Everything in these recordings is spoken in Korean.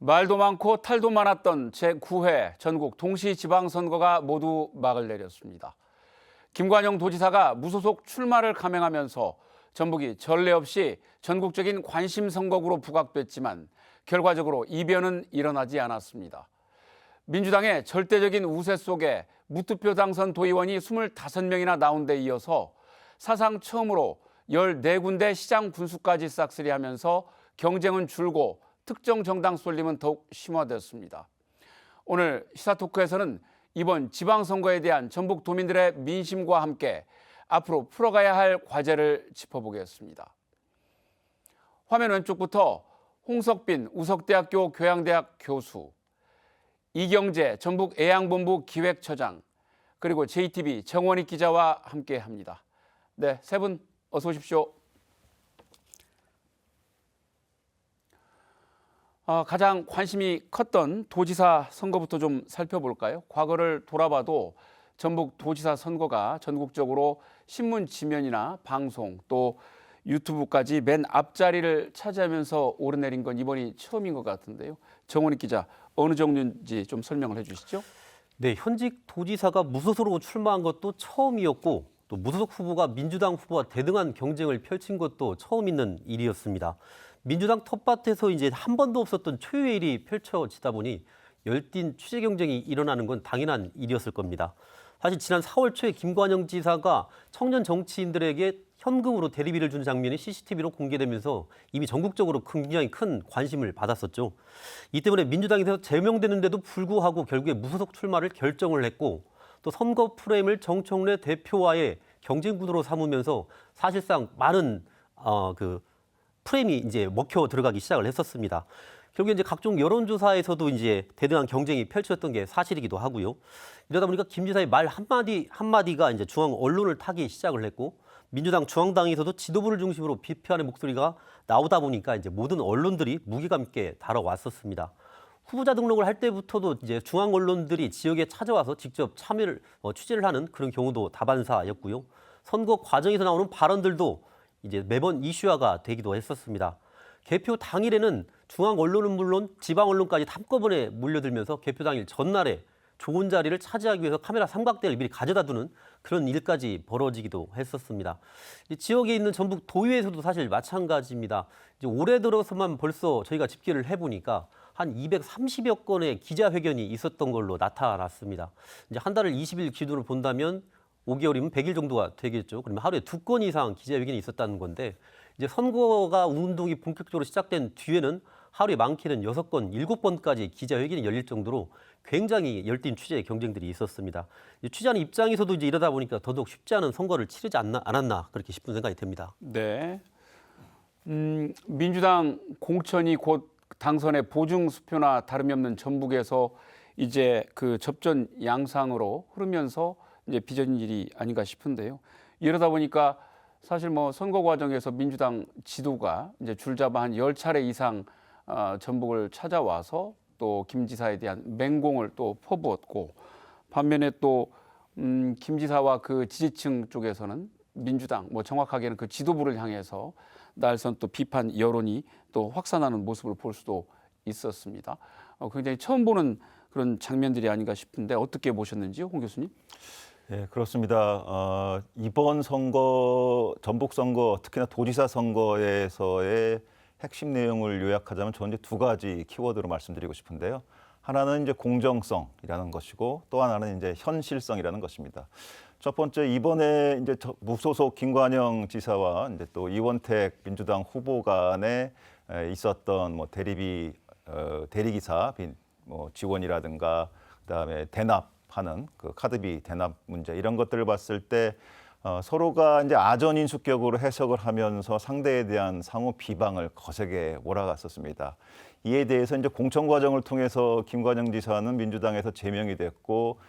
말도 많고 탈도 많았던 제9회 전국 동시지방선거가 모두 막을 내렸습니다. 김관영 도지사가 무소속 출마를 감행하면서 전북이 전례 없이 전국적인 관심 선거구로 부각됐지만 결과적으로 이변은 일어나지 않았습니다. 민주당의 절대적인 우세 속에 무투표 당선 도의원이 25명이나 나온 데 이어서 사상 처음으로 14군데 시장 군수까지 싹쓸이하면서 경쟁은 줄고 특정 정당 쏠림은 더욱 심화됐습니다. 오늘 시사토크에서는 이번 지방선거에 대한 전북 도민들의 민심과 함께 앞으로 풀어가야 할 과제를 짚어보겠습니다. 화면 왼쪽부터 홍석빈 우석대학교 교양대학 교수, 이경재 전북 애양본부 기획처장, 그리고 JTB 정원익 기자와 함께합니다. 네, 세 분 어서 오십시오. 가장 관심이 컸던 도지사 선거부터 좀 살펴볼까요? 과거를 돌아봐도 전북 도지사 선거가 전국적으로 신문 지면이나 방송 또 유튜브까지 맨 앞자리를 차지하면서 오르내린 건 이번이 처음인 것 같은데요. 정원익 기자, 어느 정도인지 좀 설명을 해주시죠. 네, 현직 도지사가 무소속으로 출마한 것도 처음이었고 또 무소속 후보가 민주당 후보와 대등한 경쟁을 펼친 것도 처음 있는 일이었습니다. 민주당 텃밭에서 이제 한 번도 없었던 초유의 일이 펼쳐지다 보니 열띤 취재 경쟁이 일어나는 건 당연한 일이었을 겁니다. 사실 지난 4월 초에 김관영 지사가 청년 정치인들에게 현금으로 대리비를 준 장면이 CCTV로 공개되면서 이미 전국적으로 굉장히 큰 관심을 받았었죠. 이 때문에 민주당에서 제명되는데도 불구하고 결국에 무소속 출마를 결정을 했고 또 선거 프레임을 정청래 대표와의 경쟁 구도로 삼으면서 사실상 많은 프레임이 이제 먹혀 들어가기 시작을 했었습니다. 결국에 이제 각종 여론조사에서도 이제 대등한 경쟁이 펼쳐졌던 게 사실이기도 하고요. 이러다 보니까 김 지사의 말 한마디가 이제 중앙 언론을 타기 시작을 했고 민주당 중앙당에서도 지도부를 중심으로 비판의 목소리가 나오다 보니까 이제 모든 언론들이 무게감 있게 다뤄왔었습니다. 후보자 등록을 할 때부터도 이제 중앙 언론들이 지역에 찾아와서 직접 참여를 취재를 하는 그런 경우도 다반사였고요. 선거 과정에서 나오는 발언들도 이제 매번 이슈화가 되기도 했었습니다. 개표 당일에는 중앙 언론은 물론 지방 언론까지 한꺼번에 몰려들면서 개표 당일 전날에 좋은 자리를 차지하기 위해서 카메라 삼각대를 미리 가져다 두는 그런 일까지 벌어지기도 했었습니다. 지역에 있는 전북 도의회에서도 사실 마찬가지입니다. 이제 올해 들어서만 벌써 저희가 집계를 해보니까 한 230여 건의 기자회견이 있었던 걸로 나타났습니다. 이제 한 달을 20일 기준으로 본다면 5개월이면 100일 정도가 되겠죠. 그러면 하루에 2건 이상 기자회견이 있었다는 건데 이제 선거가 운동이 본격적으로 시작된 뒤에는 하루에 많게는 6건, 7번까지 기자회견이 열릴 정도로 굉장히 열띤 취재 경쟁들이 있었습니다. 취재하는 입장에서도 이제 이러다 보니까 더더욱 쉽지 않은 선거를 치르지 않았나 그렇게 싶은 생각이 듭니다. 네, 민주당 공천이 곧 당선의 보증 수표나 다름이 없는 전북에서 이제 그 접전 양상으로 흐르면서 이제 빚어진 일이 아닌가 싶은데요. 이러다 보니까 사실 뭐 선거 과정에서 민주당 지도가 이제 줄잡아 한 10차례 이상 전북을 찾아와서 또 김 지사에 대한 맹공을 또 퍼부었고 반면에 또 김 지사와 그 지지층 쪽에서는 민주당 뭐 정확하게는 그 지도부를 향해서 날선 또 비판 여론이 또 확산하는 모습을 볼 수도 있었습니다. 굉장히 처음 보는 그런 장면들이 아닌가 싶은데 어떻게 보셨는지요, 홍 교수님? 네, 그렇습니다. 이번 선거, 전북 선거, 특히나 도지사 선거에서의 핵심 내용을 요약하자면 저는 이제 두 가지 키워드로 말씀드리고 싶은데요. 하나는 이제 공정성이라는 것이고 또 하나는 이제 현실성이라는 것입니다. 첫 번째, 이번에 이제 무소속 김관영 지사와 이제 또 이원택 민주당 후보 간에 있었던 뭐 대리기사 뭐 지원이라든가 그다음에 대납하는 그 카드비 대납 문제 이런 것들을 봤을 때 서로가 이제 아전인수격으로 해석을 하면서 상대에 대한 상호 비방을 거세게 몰아갔었습니다. 이에 대해서 이제 공천 과정을 통해서 김관영 지사는 민주당에서 제명이 됐고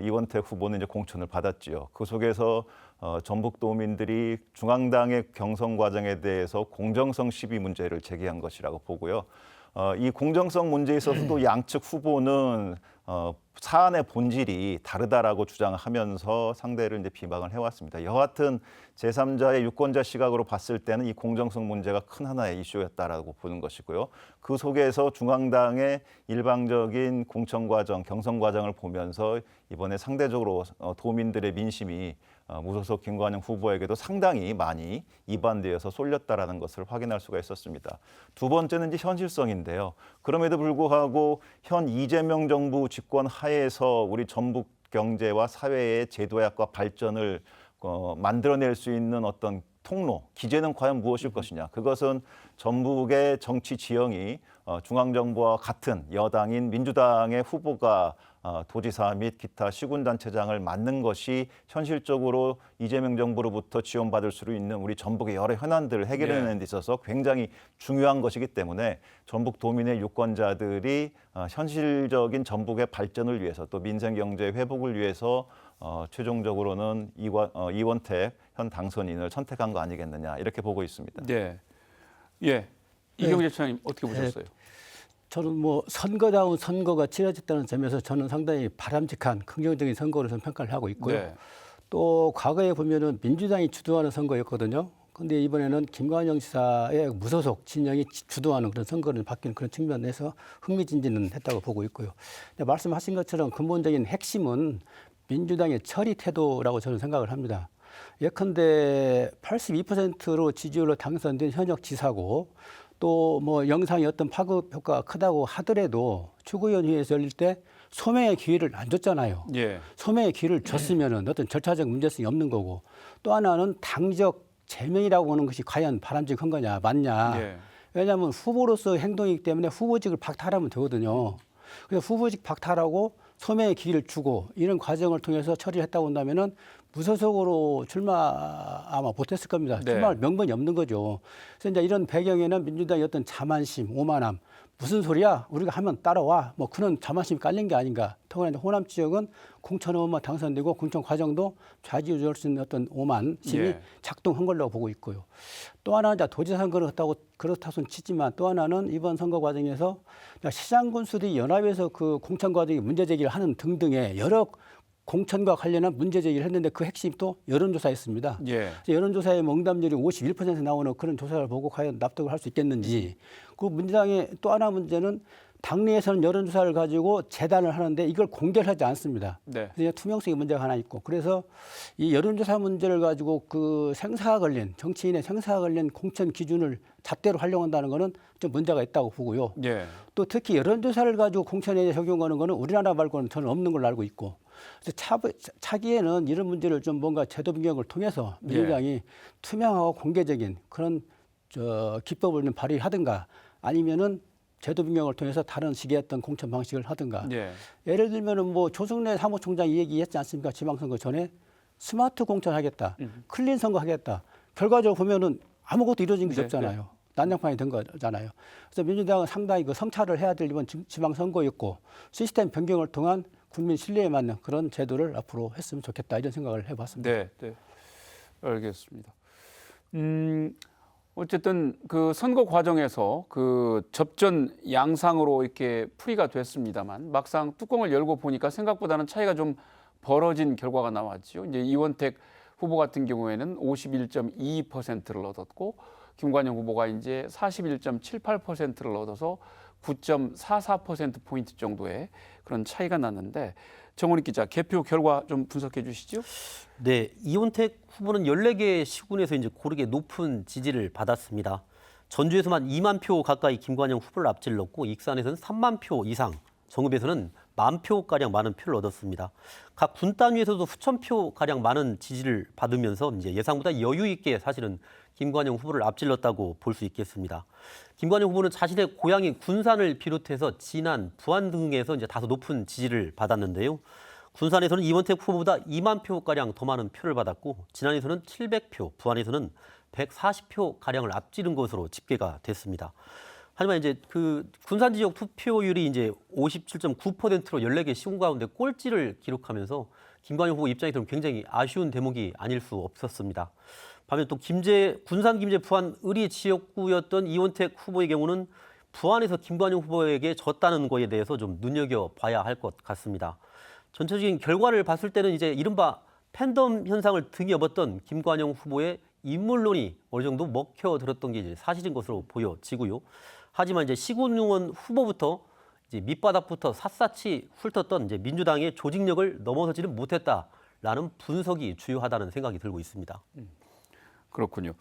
이원택 후보는 이제 공천을 받았지요. 그 속에서 전북도민들이 중앙당의 경선 과정에 대해서 공정성 시비 문제를 제기한 것이라고 보고요. 이 공정성 문제에 있어서도 양측 후보는 사안의 본질이 다르다라고 주장하면서 상대를 이제 비방을 해왔습니다. 여하튼 제3자의 유권자 시각으로 봤을 때는 이 공정성 문제가 큰 하나의 이슈였다라고 보는 것이고요. 그 속에서 중앙당의 일방적인 공천 과정, 경선 과정을 보면서 이번에 상대적으로 도민들의 민심이 무소속 김관영 후보에게도 상당히 많이 이반되어서 쏠렸다라는 것을 확인할 수가 있었습니다. 두 번째는 이제 현실성인데요. 그럼에도 불구하고 현 이재명 정부 집권 하에서 우리 전북 경제와 사회의 제도약과 발전을 만들어낼 수 있는 어떤 통로, 기제는 과연 무엇일 것이냐. 그것은 전북의 정치 지형이 중앙정부와 같은 여당인 민주당의 후보가 도지사 및 기타 시군단체장을 맡는 것이 현실적으로 이재명 정부로부터 지원받을 수 있는 우리 전북의 여러 현안들을 해결해내는 데 있어서 굉장히 중요한 것이기 때문에 전북 도민의 유권자들이 현실적인 전북의 발전을 위해서 또 민생 경제 회복을 위해서 최종적으로는 이원택 현 당선인을 선택한 거 아니겠느냐 이렇게 보고 있습니다. 네. 예. 이경재 차장님 어떻게 보셨어요? 저는 뭐 선거다운 선거가 치러졌다는 점에서 저는 상당히 바람직한 긍정적인 선거로 저는 평가를 하고 있고요. 네. 또 과거에 보면은 민주당이 주도하는 선거였거든요. 근데 이번에는 김관영 지사의 무소속 진영이 주도하는 그런 선거를 바뀌는 그런 측면에서 흥미진진은 했다고 보고 있고요. 근데 말씀하신 것처럼 근본적인 핵심은 민주당의 처리 태도라고 저는 생각을 합니다. 예컨대 82%로 지지율로 당선된 현역 지사고 또 뭐 영상이 어떤 파급 효과가 크다고 하더라도 추구위원회에서 열릴 때 소명의 기회를 안 줬잖아요. 예. 소명의 기회를 줬으면은 어떤 절차적 문제성이 없는 거고 또 하나는 당적 제명이라고 하는 것이 과연 바람직한 거냐 맞냐. 예. 왜냐하면 후보로서 행동이기 때문에 후보직을 박탈하면 되거든요. 그래서 후보직 박탈하고 소명의 기회를 주고 이런 과정을 통해서 처리를 했다고 한다면은 무소속으로 출마 아마 못했을 겁니다. 네. 출마할 명분이 없는 거죠. 그래서 이제 이런 배경에는 민주당의 어떤 자만심, 오만함, 무슨 소리야? 우리가 하면 따라와. 뭐 그런 자만심이 깔린 게 아닌가. 더구나 이제 호남 지역은 공천 후보만 당선되고 공천 과정도 좌지우지할 수 있는 어떤 오만심이 예. 작동한 걸로 보고 있고요. 또 하나 이제 도지사 선거를 그렇다 손 치지만 또 하나는 이번 선거 과정에서 시장 군수들이 연합에서 그 공천 과정에 문제 제기를 하는 등등의 여러 공천과 관련한 문제 제기를 했는데 그 핵심이 또 여론조사였습니다. 예. 여론조사의 응답률이 51% 나오는 그런 조사를 보고 과연 납득을 할 수 있겠는지. 그 민주당의 또 하나 문제는 당내에서는 여론조사를 가지고 재단을 하는데 이걸 공개를 하지 않습니다. 네. 그래서 투명성의 문제가 하나 있고 그래서 이 여론조사 문제를 가지고 그 생사가 걸린 정치인의 생사가 걸린 공천 기준을 잣대로 활용한다는 거는 좀 문제가 있다고 보고요. 예. 또 특히 여론조사를 가지고 공천에 적용하는 거는 우리나라 말고는 저는 없는 걸로 알고 있고 그래서 차기에는 이런 문제를 좀 뭔가 제도 변경을 통해서 민주당이 투명하고 공개적인 그런 기법을 좀 발휘하든가 아니면은 제도 변경을 통해서 다른 식의 어떤 공천 방식을 하든가. 예. 예를 들면은 뭐 조승래 사무총장이 얘기했지 않습니까? 지방선거 전에 스마트 공천하겠다, 클린 선거하겠다. 결과적으로 보면은 아무것도 이루어진 것이 네, 없잖아요. 난장판이 된 거잖아요. 그래서 민주당은 상당히 그 성찰을 해야 될 이번 지방선거였고 시스템 변경을 통한 국민 신뢰에 맞는 그런 제도를 앞으로 했으면 좋겠다 이런 생각을 해봤습니다. 네, 네. 알겠습니다. 어쨌든 그 선거 과정에서 그 접전 양상으로 이렇게 풀이가 됐습니다만 막상 뚜껑을 열고 보니까 생각보다는 차이가 좀 벌어진 결과가 나왔죠. 이제 이원택 후보 같은 경우에는 51.22%를 얻었고 김관영 후보가 이제 41.78%를 얻어서 9.44%포인트 정도의 그런 차이가 났는데 정원익 기자 개표 결과 좀 분석해 주시죠. 네, 이원택 후보는 14개 시군에서 이제 고르게 높은 지지를 받았습니다. 전주에서만 2만 표 가까이 김관영 후보를 앞질렀고 익산에서는 3만 표 이상, 정읍에서는 10,000표가량 많은 표를 얻었습니다. 각 군 단위에서도 수천 표가량 많은 지지를 받으면서 이제 예상보다 여유 있게 사실은 김관영 후보를 앞질렀다고 볼 수 있겠습니다. 김관영 후보는 자신의 고향인 군산을 비롯해서 진안, 부안 등에서 이제 다소 높은 지지를 받았는데요. 군산에서는 이원택 후보보다 2만 표가량 더 많은 표를 받았고 진안에서는 700표, 부안에서는 140표가량을 앞지른 것으로 집계가 됐습니다. 하지만 이제 그 군산 지역 투표율이 이제 57.9%로 14개 시군 가운데 꼴찌를 기록하면서 김관영 후보 입장에서는 굉장히 아쉬운 대목이 아닐 수 없었습니다. 반면 또 군산, 김제, 부안, 의리 지역구였던 이원택 후보의 경우는 부안에서 김관영 후보에게 졌다는 거에 대해서 좀 눈여겨봐야 할 것 같습니다. 전체적인 결과를 봤을 때는 이제 이른바 팬덤 현상을 등에 업었던 김관영 후보의 인물론이 어느 정도 먹혀들었던 게 이제 사실인 것으로 보여지고요. 하지만 이제 시군의원 후보부터 이제 밑바닥부터 샅샅이 훑었던 이제 민주당의 조직력을 넘어서지는 못했다라는 분석이 주요하다는 생각이 들고 있습니다. 그렇군요.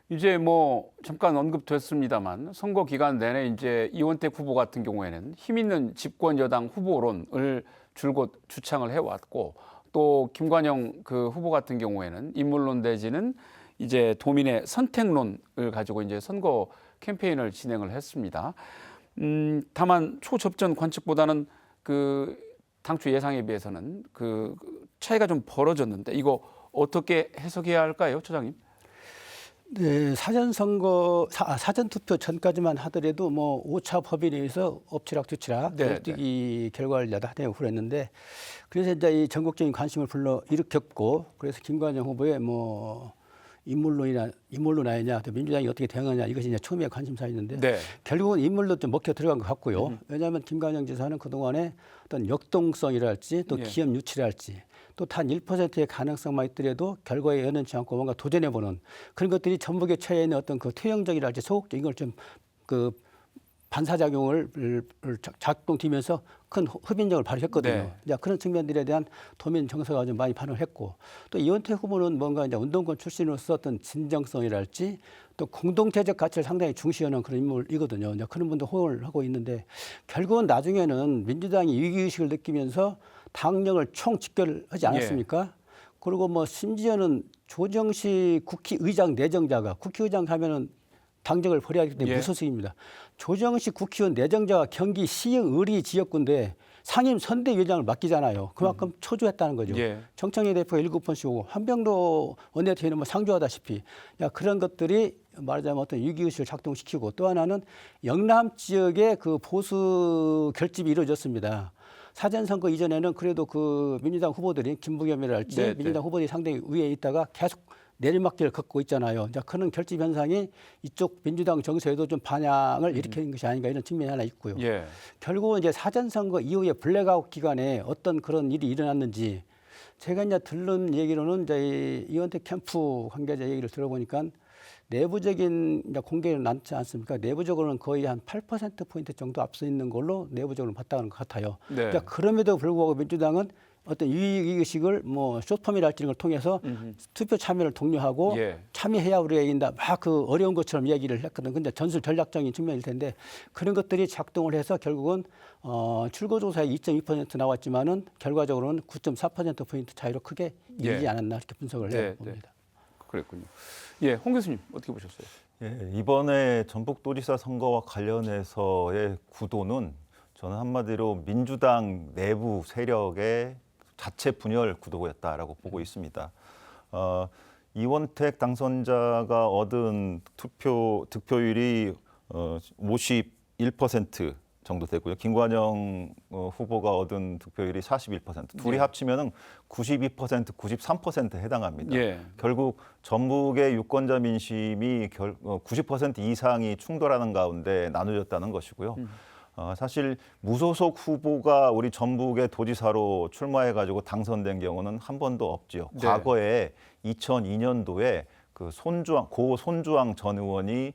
이제 뭐 잠깐 언급됐습니다만 선거 기간 내내 이제 이원택 후보 같은 경우에는 힘 있는 집권 여당 후보론을 줄곧 주창을 해왔고 또 김관영 그 후보 같은 경우에는 인물론 내지는 이제 도민의 선택론을 가지고 이제 선거 캠페인을 진행을 했습니다. 다만 초접전 관측보다는 그 당초 예상에 비해서는 그 차이가 좀 벌어졌는데 이거 어떻게 해석해야 할까요, 처장님? 네, 사전 투표 전까지만 하더라도 뭐 5차 법인에 의해서 엎치락뒤치락 네, 널뛰기 결과를 야당에 후렸는데 그래서 이제 이 전국적인 관심을 불러 일으켰고 그래서 김관영 후보의 뭐 인물론 아니냐, 또 민주당이 어떻게 대응하냐 이것이 이제 처음에 관심사였는데 네. 결국은 인물로 좀 먹혀 들어간 것 같고요. 왜냐하면 김관영 지사는 그동안에 어떤 역동성이랄지 또 예. 기업 유치랄지 또 단 1%의 가능성만 있더라도 결과에 연연치 않고 뭔가 도전해보는 그런 것들이 전북에 처해 있는 어떤 그 퇴행적이랄지 소극적인 걸 좀 그 반사작용을 작동되면서 큰 흡인력을 발휘했거든요. 네. 이제 그런 측면들에 대한 도민 정서가 좀 많이 반응을 했고 또 이원택 후보는 뭔가 이제 운동권 출신으로서 어떤 진정성이랄지 또 공동체적 가치를 상당히 중시하는 그런 인물이거든요. 이제 그런 분도 호응을 하고 있는데 결국은 나중에는 민주당이 위기의식을 느끼면서 당력을 총 집결하지 않았습니까? 그리고 뭐 심지어는 조정식 국회의장 내정자가 국회의장 가면은 당적을 버려야 하기 때문에 예. 무소속입니다. 조정식 국회의원 내정자가 경기 시흥 의리 지역구인데 상임 선대위원장을 맡기잖아요. 그만큼 초조했다는 거죠. 예. 정청래 대표가 7번 씌우고 한병도 원내대표는 뭐 상조하다시피 그런 것들이 말하자면 어떤 위기의식을 작동시키고 또 하나는 영남 지역의 그 보수 결집이 이루어졌습니다. 사전선거 이전에는 그래도 그 민주당 후보들이 김부겸이랄지 네, 민주당 후보들이 상당히 위에 있다가 계속 내리막길을 걷고 있잖아요. 이제 그런 결집 현상이 이쪽 민주당 정서에도 좀 반향을 일으키는 것이 아닌가 이런 측면이 하나 있고요. 예. 결국은 이제 사전선거 이후에 블랙아웃 기간에 어떤 그런 일이 일어났는지 제가 이제 들은 얘기로는 이제 이원택 캠프 관계자 얘기를 들어보니까 내부적인 이제 공개는 많지 않습니까? 내부적으로는 거의 한 8%포인트 정도 앞서 있는 걸로 내부적으로 봤다는 것 같아요. 네. 그러니까 그럼에도 불구하고 민주당은 어떤 위기의식을 뭐 쇼폼이랄지 이런 걸 통해서 투표 참여를 독려하고 예. 참여해야 우리가 이긴다. 막 그 어려운 것처럼 이야기를 했거든. 근데 전술 전략적인 측면일 텐데 그런 것들이 작동을 해서 결국은 출구조사에 2.2% 나왔지만은 결과적으로는 9.4%포인트 차이로 크게 이기지 예. 않았나 이렇게 분석을 네, 해봅니다. 그랬군요. 예, 홍 교수님 어떻게 보셨어요? 예, 이번에 전북도지사 선거와 관련해서의 구도는 저는 한마디로 민주당 내부 세력의 자체 분열 구도였다라고 보고 있습니다. 이원택 당선자가 얻은 득표율이 51% 정도 되고요. 김관영 후보가 얻은 득표율이 41%. 둘이 합치면은 92%, 93%에 해당합니다. 예. 결국 전북의 유권자 민심이 90% 이상이 충돌하는 가운데 나누어졌다는 것이고요. 사실 무소속 후보가 우리 전북의 도지사로 출마해가지고 당선된 경우는 한 번도 없지요. 네. 과거에 2002년도에 그 고 손주왕 전 의원이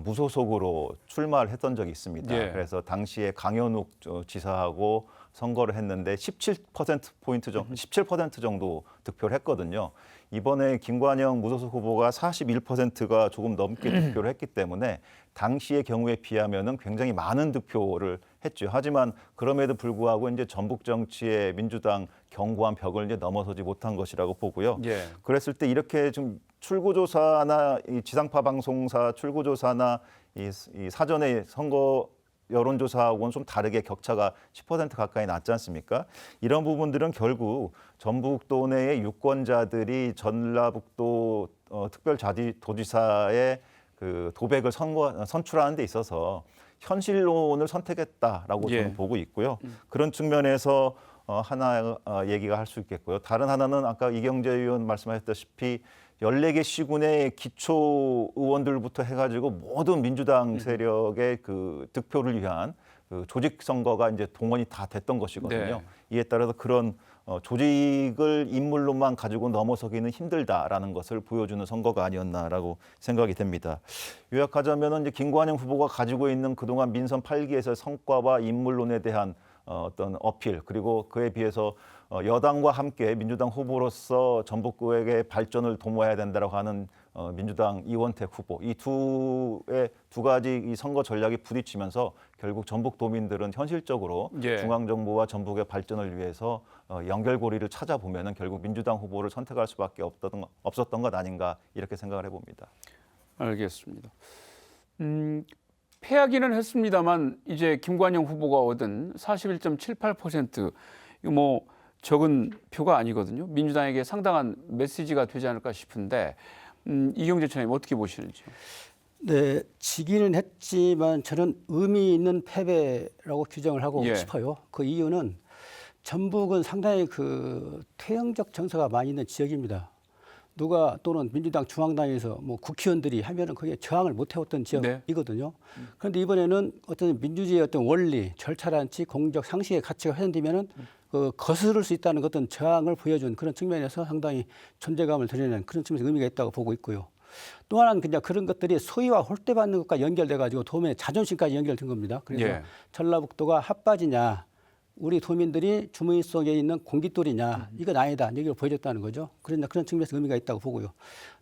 무소속으로 출마를 했던 적이 있습니다. 예. 그래서 당시에 강현욱 지사하고 선거를 했는데 17% 정도 득표를 했거든요. 이번에 김관영 무소속 후보가 41%가 조금 넘게 득표를 했기 때문에 당시의 경우에 비하면은 굉장히 많은 득표를 했죠. 하지만 그럼에도 불구하고 이제 전북 정치의 민주당 견고한 벽을 이제 넘어서지 못한 것이라고 보고요. 예. 그랬을 때 이렇게 좀 출구조사나 이 지상파 방송사 출구조사나 이 사전에 선거 여론조사하고는 좀 다르게 격차가 10% 가까이 났지 않습니까? 이런 부분들은 결국 전북도 내의 유권자들이 전라북도 특별자치도지사의 그 도백을 선출하는 데 있어서 현실론을 선택했다라고 예. 저는 보고 있고요. 그런 측면에서 하나 얘기가 할 수 있겠고요. 다른 하나는 아까 이경재 의원 말씀하셨다시피 14개 시군의 기초 의원들부터 해가지고 모든 민주당 세력의 그 득표를 위한 그 조직 선거가 이제 동원이 다 됐던 것이거든요. 네. 이에 따라서 그런 조직을 인물로만 가지고 넘어서기는 힘들다라는 것을 보여주는 선거가 아니었나라고 생각이 됩니다. 요약하자면은 이제 김관영 후보가 가지고 있는 그동안 민선 8기에서의 성과와 인물론에 대한 어떤 어필, 그리고 그에 비해서 여당과 함께 민주당 후보로서 전북구의 발전을 도모해야 된다라고 하는 민주당 이원택 후보, 이 두 가지 이 선거 전략이 부딪히면서 결국 전북 도민들은 현실적으로 예. 중앙 정부와 전북의 발전을 위해서 연결고리를 찾아보면은 결국 민주당 후보를 선택할 수밖에 없었던 것 아닌가 이렇게 생각을 해봅니다. 알겠습니다. 패하기는 했습니다만 이제 김관영 후보가 얻은 41.78% 이거 뭐 적은 표가 아니거든요. 민주당에게 상당한 메시지가 되지 않을까 싶은데 이경재 차장님 어떻게 보시는지요? 네, 지기는 했지만 저는 의미 있는 패배라고 규정을 하고 예. 싶어요. 그 이유는 전북은 상당히 그 퇴행적 정서가 많이 있는 지역입니다. 누가 또는 민주당 중앙당에서 뭐 국회의원들이 하면은 그게 저항을 못 해왔던 지역이거든요. 그런데 이번에는 어떤 민주주의의 어떤 원리, 절차란치, 공적 상식의 가치가 훼손되면은 그 거스를 수 있다는 어떤 저항을 보여준 그런 측면에서 상당히 존재감을 드러내는 그런 측면에서 의미가 있다고 보고 있고요. 또 하나는 그냥 그런 것들이 소위와 홀대받는 것과 연결돼 가지고 도민의 자존심까지 연결된 겁니다. 그래서 예. 전라북도가 핫바지냐, 우리 도민들이 주머니 속에 있는 공깃돌이냐, 이건 아니다. 여기를 보여줬다는 거죠. 그런 측면에서 의미가 있다고 보고요.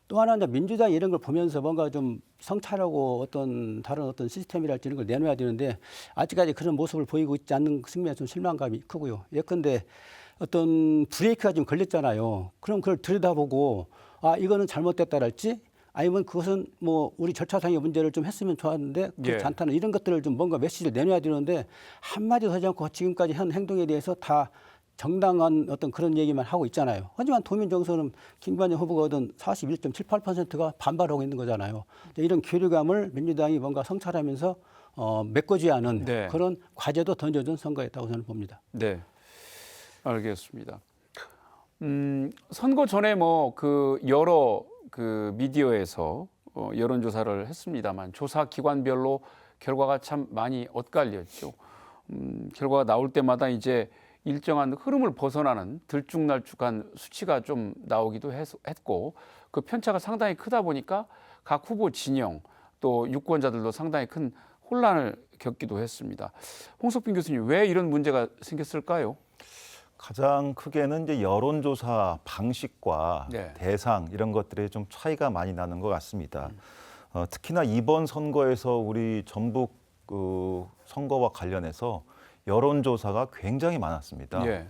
또 하나는 민주당이 이런 걸 보면서 뭔가 좀 성찰하고 어떤 다른 어떤 시스템이랄지 이런 걸 내놓아야 되는데 아직까지 그런 모습을 보이고 있지 않는 측면에서 좀 실망감이 크고요. 예컨대 어떤 브레이크가 좀 걸렸잖아요. 그럼 그걸 들여다보고 아, 이거는 잘못됐다랄지 아니면 그것은 뭐 우리 절차상의 문제를 좀 했으면 좋았는데 그렇지 예. 않다는 이런 것들을 좀 뭔가 메시지를 내놔야 되는데 한마디도 하지 않고 지금까지 한 행동에 대해서 다 정당한 어떤 그런 얘기만 하고 있잖아요. 하지만 도민 정서는 김관영 후보가 얻은 41.78%가 반발하고 있는 거잖아요. 이런 괴리감을 민주당이 뭔가 성찰하면서 메꿔줘야 하는 네. 그런 과제도 던져준 선거였다고 저는 봅니다. 네, 알겠습니다. 선거 전에 뭐 그 여러 그 미디어에서 여론조사를 했습니다만 조사 기관별로 결과가 참 많이 엇갈렸죠. 결과가 나올 때마다 이제 일정한 흐름을 벗어나는 들쭉날쭉한 수치가 좀 나오기도 했고 그 편차가 상당히 크다 보니까 각 후보 진영 또 유권자들도 상당히 큰 혼란을 겪기도 했습니다. 홍석빈 교수님, 왜 이런 문제가 생겼을까요? 가장 크게는 이제 여론조사 방식과 네. 대상 이런 것들에 좀 차이가 많이 나는 것 같습니다. 특히나 이번 선거에서 우리 전북 선거와 관련해서 여론조사가 굉장히 많았습니다. 예.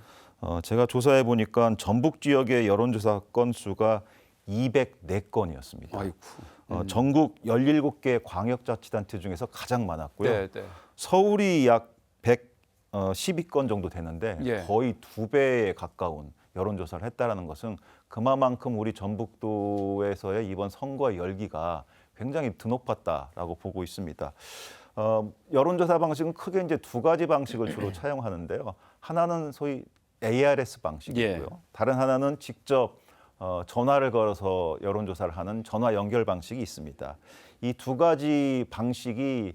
제가 조사해 보니까 전북 지역의 여론조사 건수가 204건이었습니다. 아이고. 전국 17개 광역자치단체 중에서 가장 많았고요. 네, 네. 서울이 약 112건 정도 되는데 예. 거의 2배에 가까운 여론조사를 했다라는 것은 그만큼 우리 전북도에서의 이번 선거의 열기가 굉장히 드높았다라고 보고 있습니다. 여론조사 방식은 크게 이제 두 가지 방식을 주로 차용하는데요. 하나는 소위 ARS 방식이고요. 예. 다른 하나는 직접 전화를 걸어서 여론조사를 하는 전화 연결 방식이 있습니다. 이 두 가지 방식이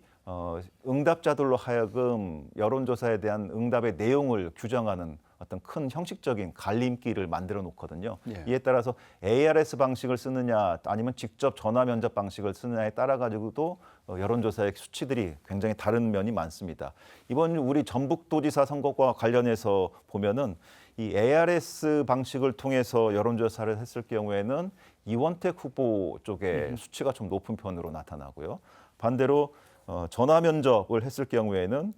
응답자들로 하여금 여론조사에 대한 응답의 내용을 규정하는 어떤 큰 형식적인 갈림길을 만들어 놓거든요. 예. 이에 따라서 ARS 방식을 쓰느냐 아니면 직접 전화 면접 방식을 쓰느냐에 따라 가지고도 여론조사의 수치들이 굉장히 다른 면이 많습니다. 이번 우리 전북도지사 선거과 관련해서 보면은 이 ARS 방식을 통해서 여론조사를 했을 경우에는 이원택 후보 쪽의 수치가 좀 높은 편으로 나타나고요. 반대로 전화 면접을 했을 경우에는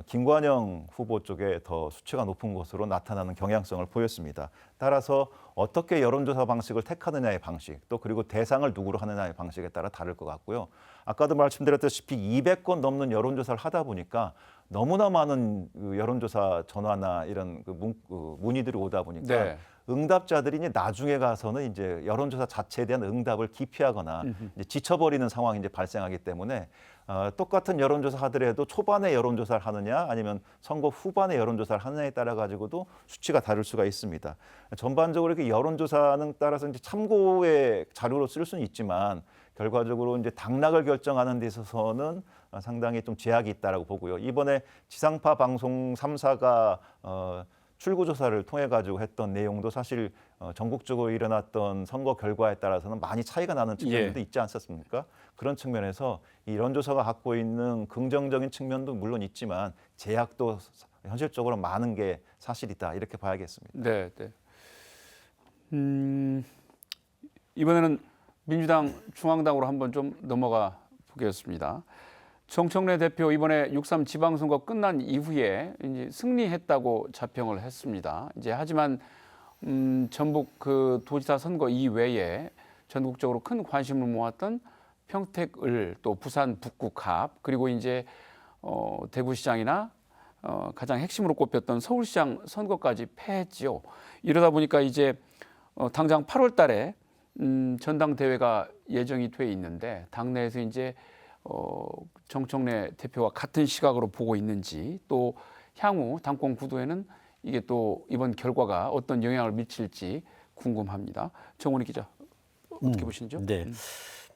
김관영 후보 쪽에 더 수치가 높은 것으로 나타나는 경향성을 보였습니다. 따라서 어떻게 여론조사 방식을 택하느냐의 방식, 또 그리고 대상을 누구로 하느냐의 방식에 따라 다를 것 같고요. 아까도 말씀드렸다시피 200건 넘는 여론조사를 하다 보니까 너무나 많은 여론조사 전화나 이런 문의들이 오다 보니까 네. 응답자들이 이제 나중에 가서는 이제 여론조사 자체에 대한 응답을 기피하거나 이제 지쳐버리는 상황이 이제 발생하기 때문에 똑같은 여론조사 하더라도 초반에 여론조사를 하느냐 아니면 선거 후반에 여론조사를 하느냐에 따라 가지고도 수치가 다를 수가 있습니다. 전반적으로 이렇게 여론조사는 따라서 이제 참고의 자료로 쓸 수는 있지만 결과적으로 이제 당락을 결정하는 데 있어서는 상당히 좀 제약이 있다라고 보고요. 이번에 지상파 방송 3사가 출구조사를 통해 가지고 했던 내용도 사실 전국적으로 일어났던 선거 결과에 따라서는 많이 차이가 나는 측면도 있지 않습니까? 그런 측면에서 이 여론조사가 갖고 있는 긍정적인 측면도 물론 있지만 제약도 현실적으로 많은 게 사실이다 이렇게 봐야겠습니다. 네, 네. 이번에는 민주당 중앙당으로 한번 좀 넘어가 보겠습니다. 정청래 대표 이번에 6.3 지방선거 끝난 이후에 이제 승리했다고 자평을 했습니다. 이제 하지만 전북 그 도지사 선거 이외에 전국적으로 큰 관심을 모았던 평택을 또 부산 북구갑 그리고 이제 대구시장이나 가장 핵심으로 꼽혔던 서울시장 선거까지 패했지요. 이러다 보니까 이제 당장 8월 달에 전당대회가 예정이 돼 있는데 당내에서 이제 정청래 대표와 같은 시각으로 보고 있는지 또 향후 당권 구도에는 이게 또 이번 결과가 어떤 영향을 미칠지 궁금합니다. 정원희 기자 어떻게 보시는지요? 네.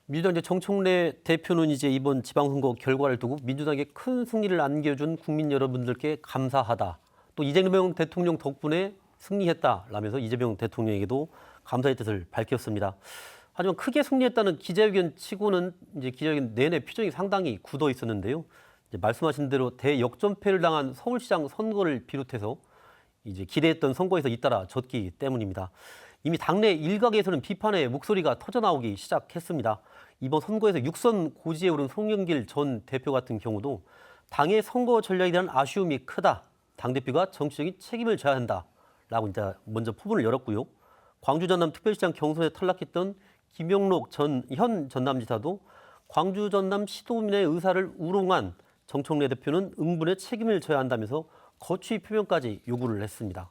민주당 이제 정청래 대표는 이제 이번 지방선거 결과를 두고 민주당에 큰 승리를 안겨준 국민 여러분들께 감사하다. 또 이재명 대통령 덕분에 승리했다라면서 이재명 대통령에게도 감사의 뜻을 밝혔습니다. 하지만 크게 승리했다는 기자회견 치고는 이제 기자회견 내내 표정이 상당히 굳어 있었는데요. 이제 말씀하신 대로 대역전패를 당한 서울시장 선거를 비롯해서 이제 기대했던 선거에서 잇따라 졌기 때문입니다. 이미 당내 일각에서는 비판의 목소리가 터져나오기 시작했습니다. 이번 선거에서 6선 고지에 오른 송영길 전 대표 같은 경우도 당의 선거 전략에 대한 아쉬움이 크다. 당대표가 정치적인 책임을 져야 한다라고 이제 먼저 포문을 열었고요. 광주 전남 특별시장 경선에 탈락했던 김영록 현 전남지사도 광주 전남 시도민의 의사를 우롱한 정청래 대표는 응분에 책임을 져야 한다면서 거취 표명까지 요구를 했습니다.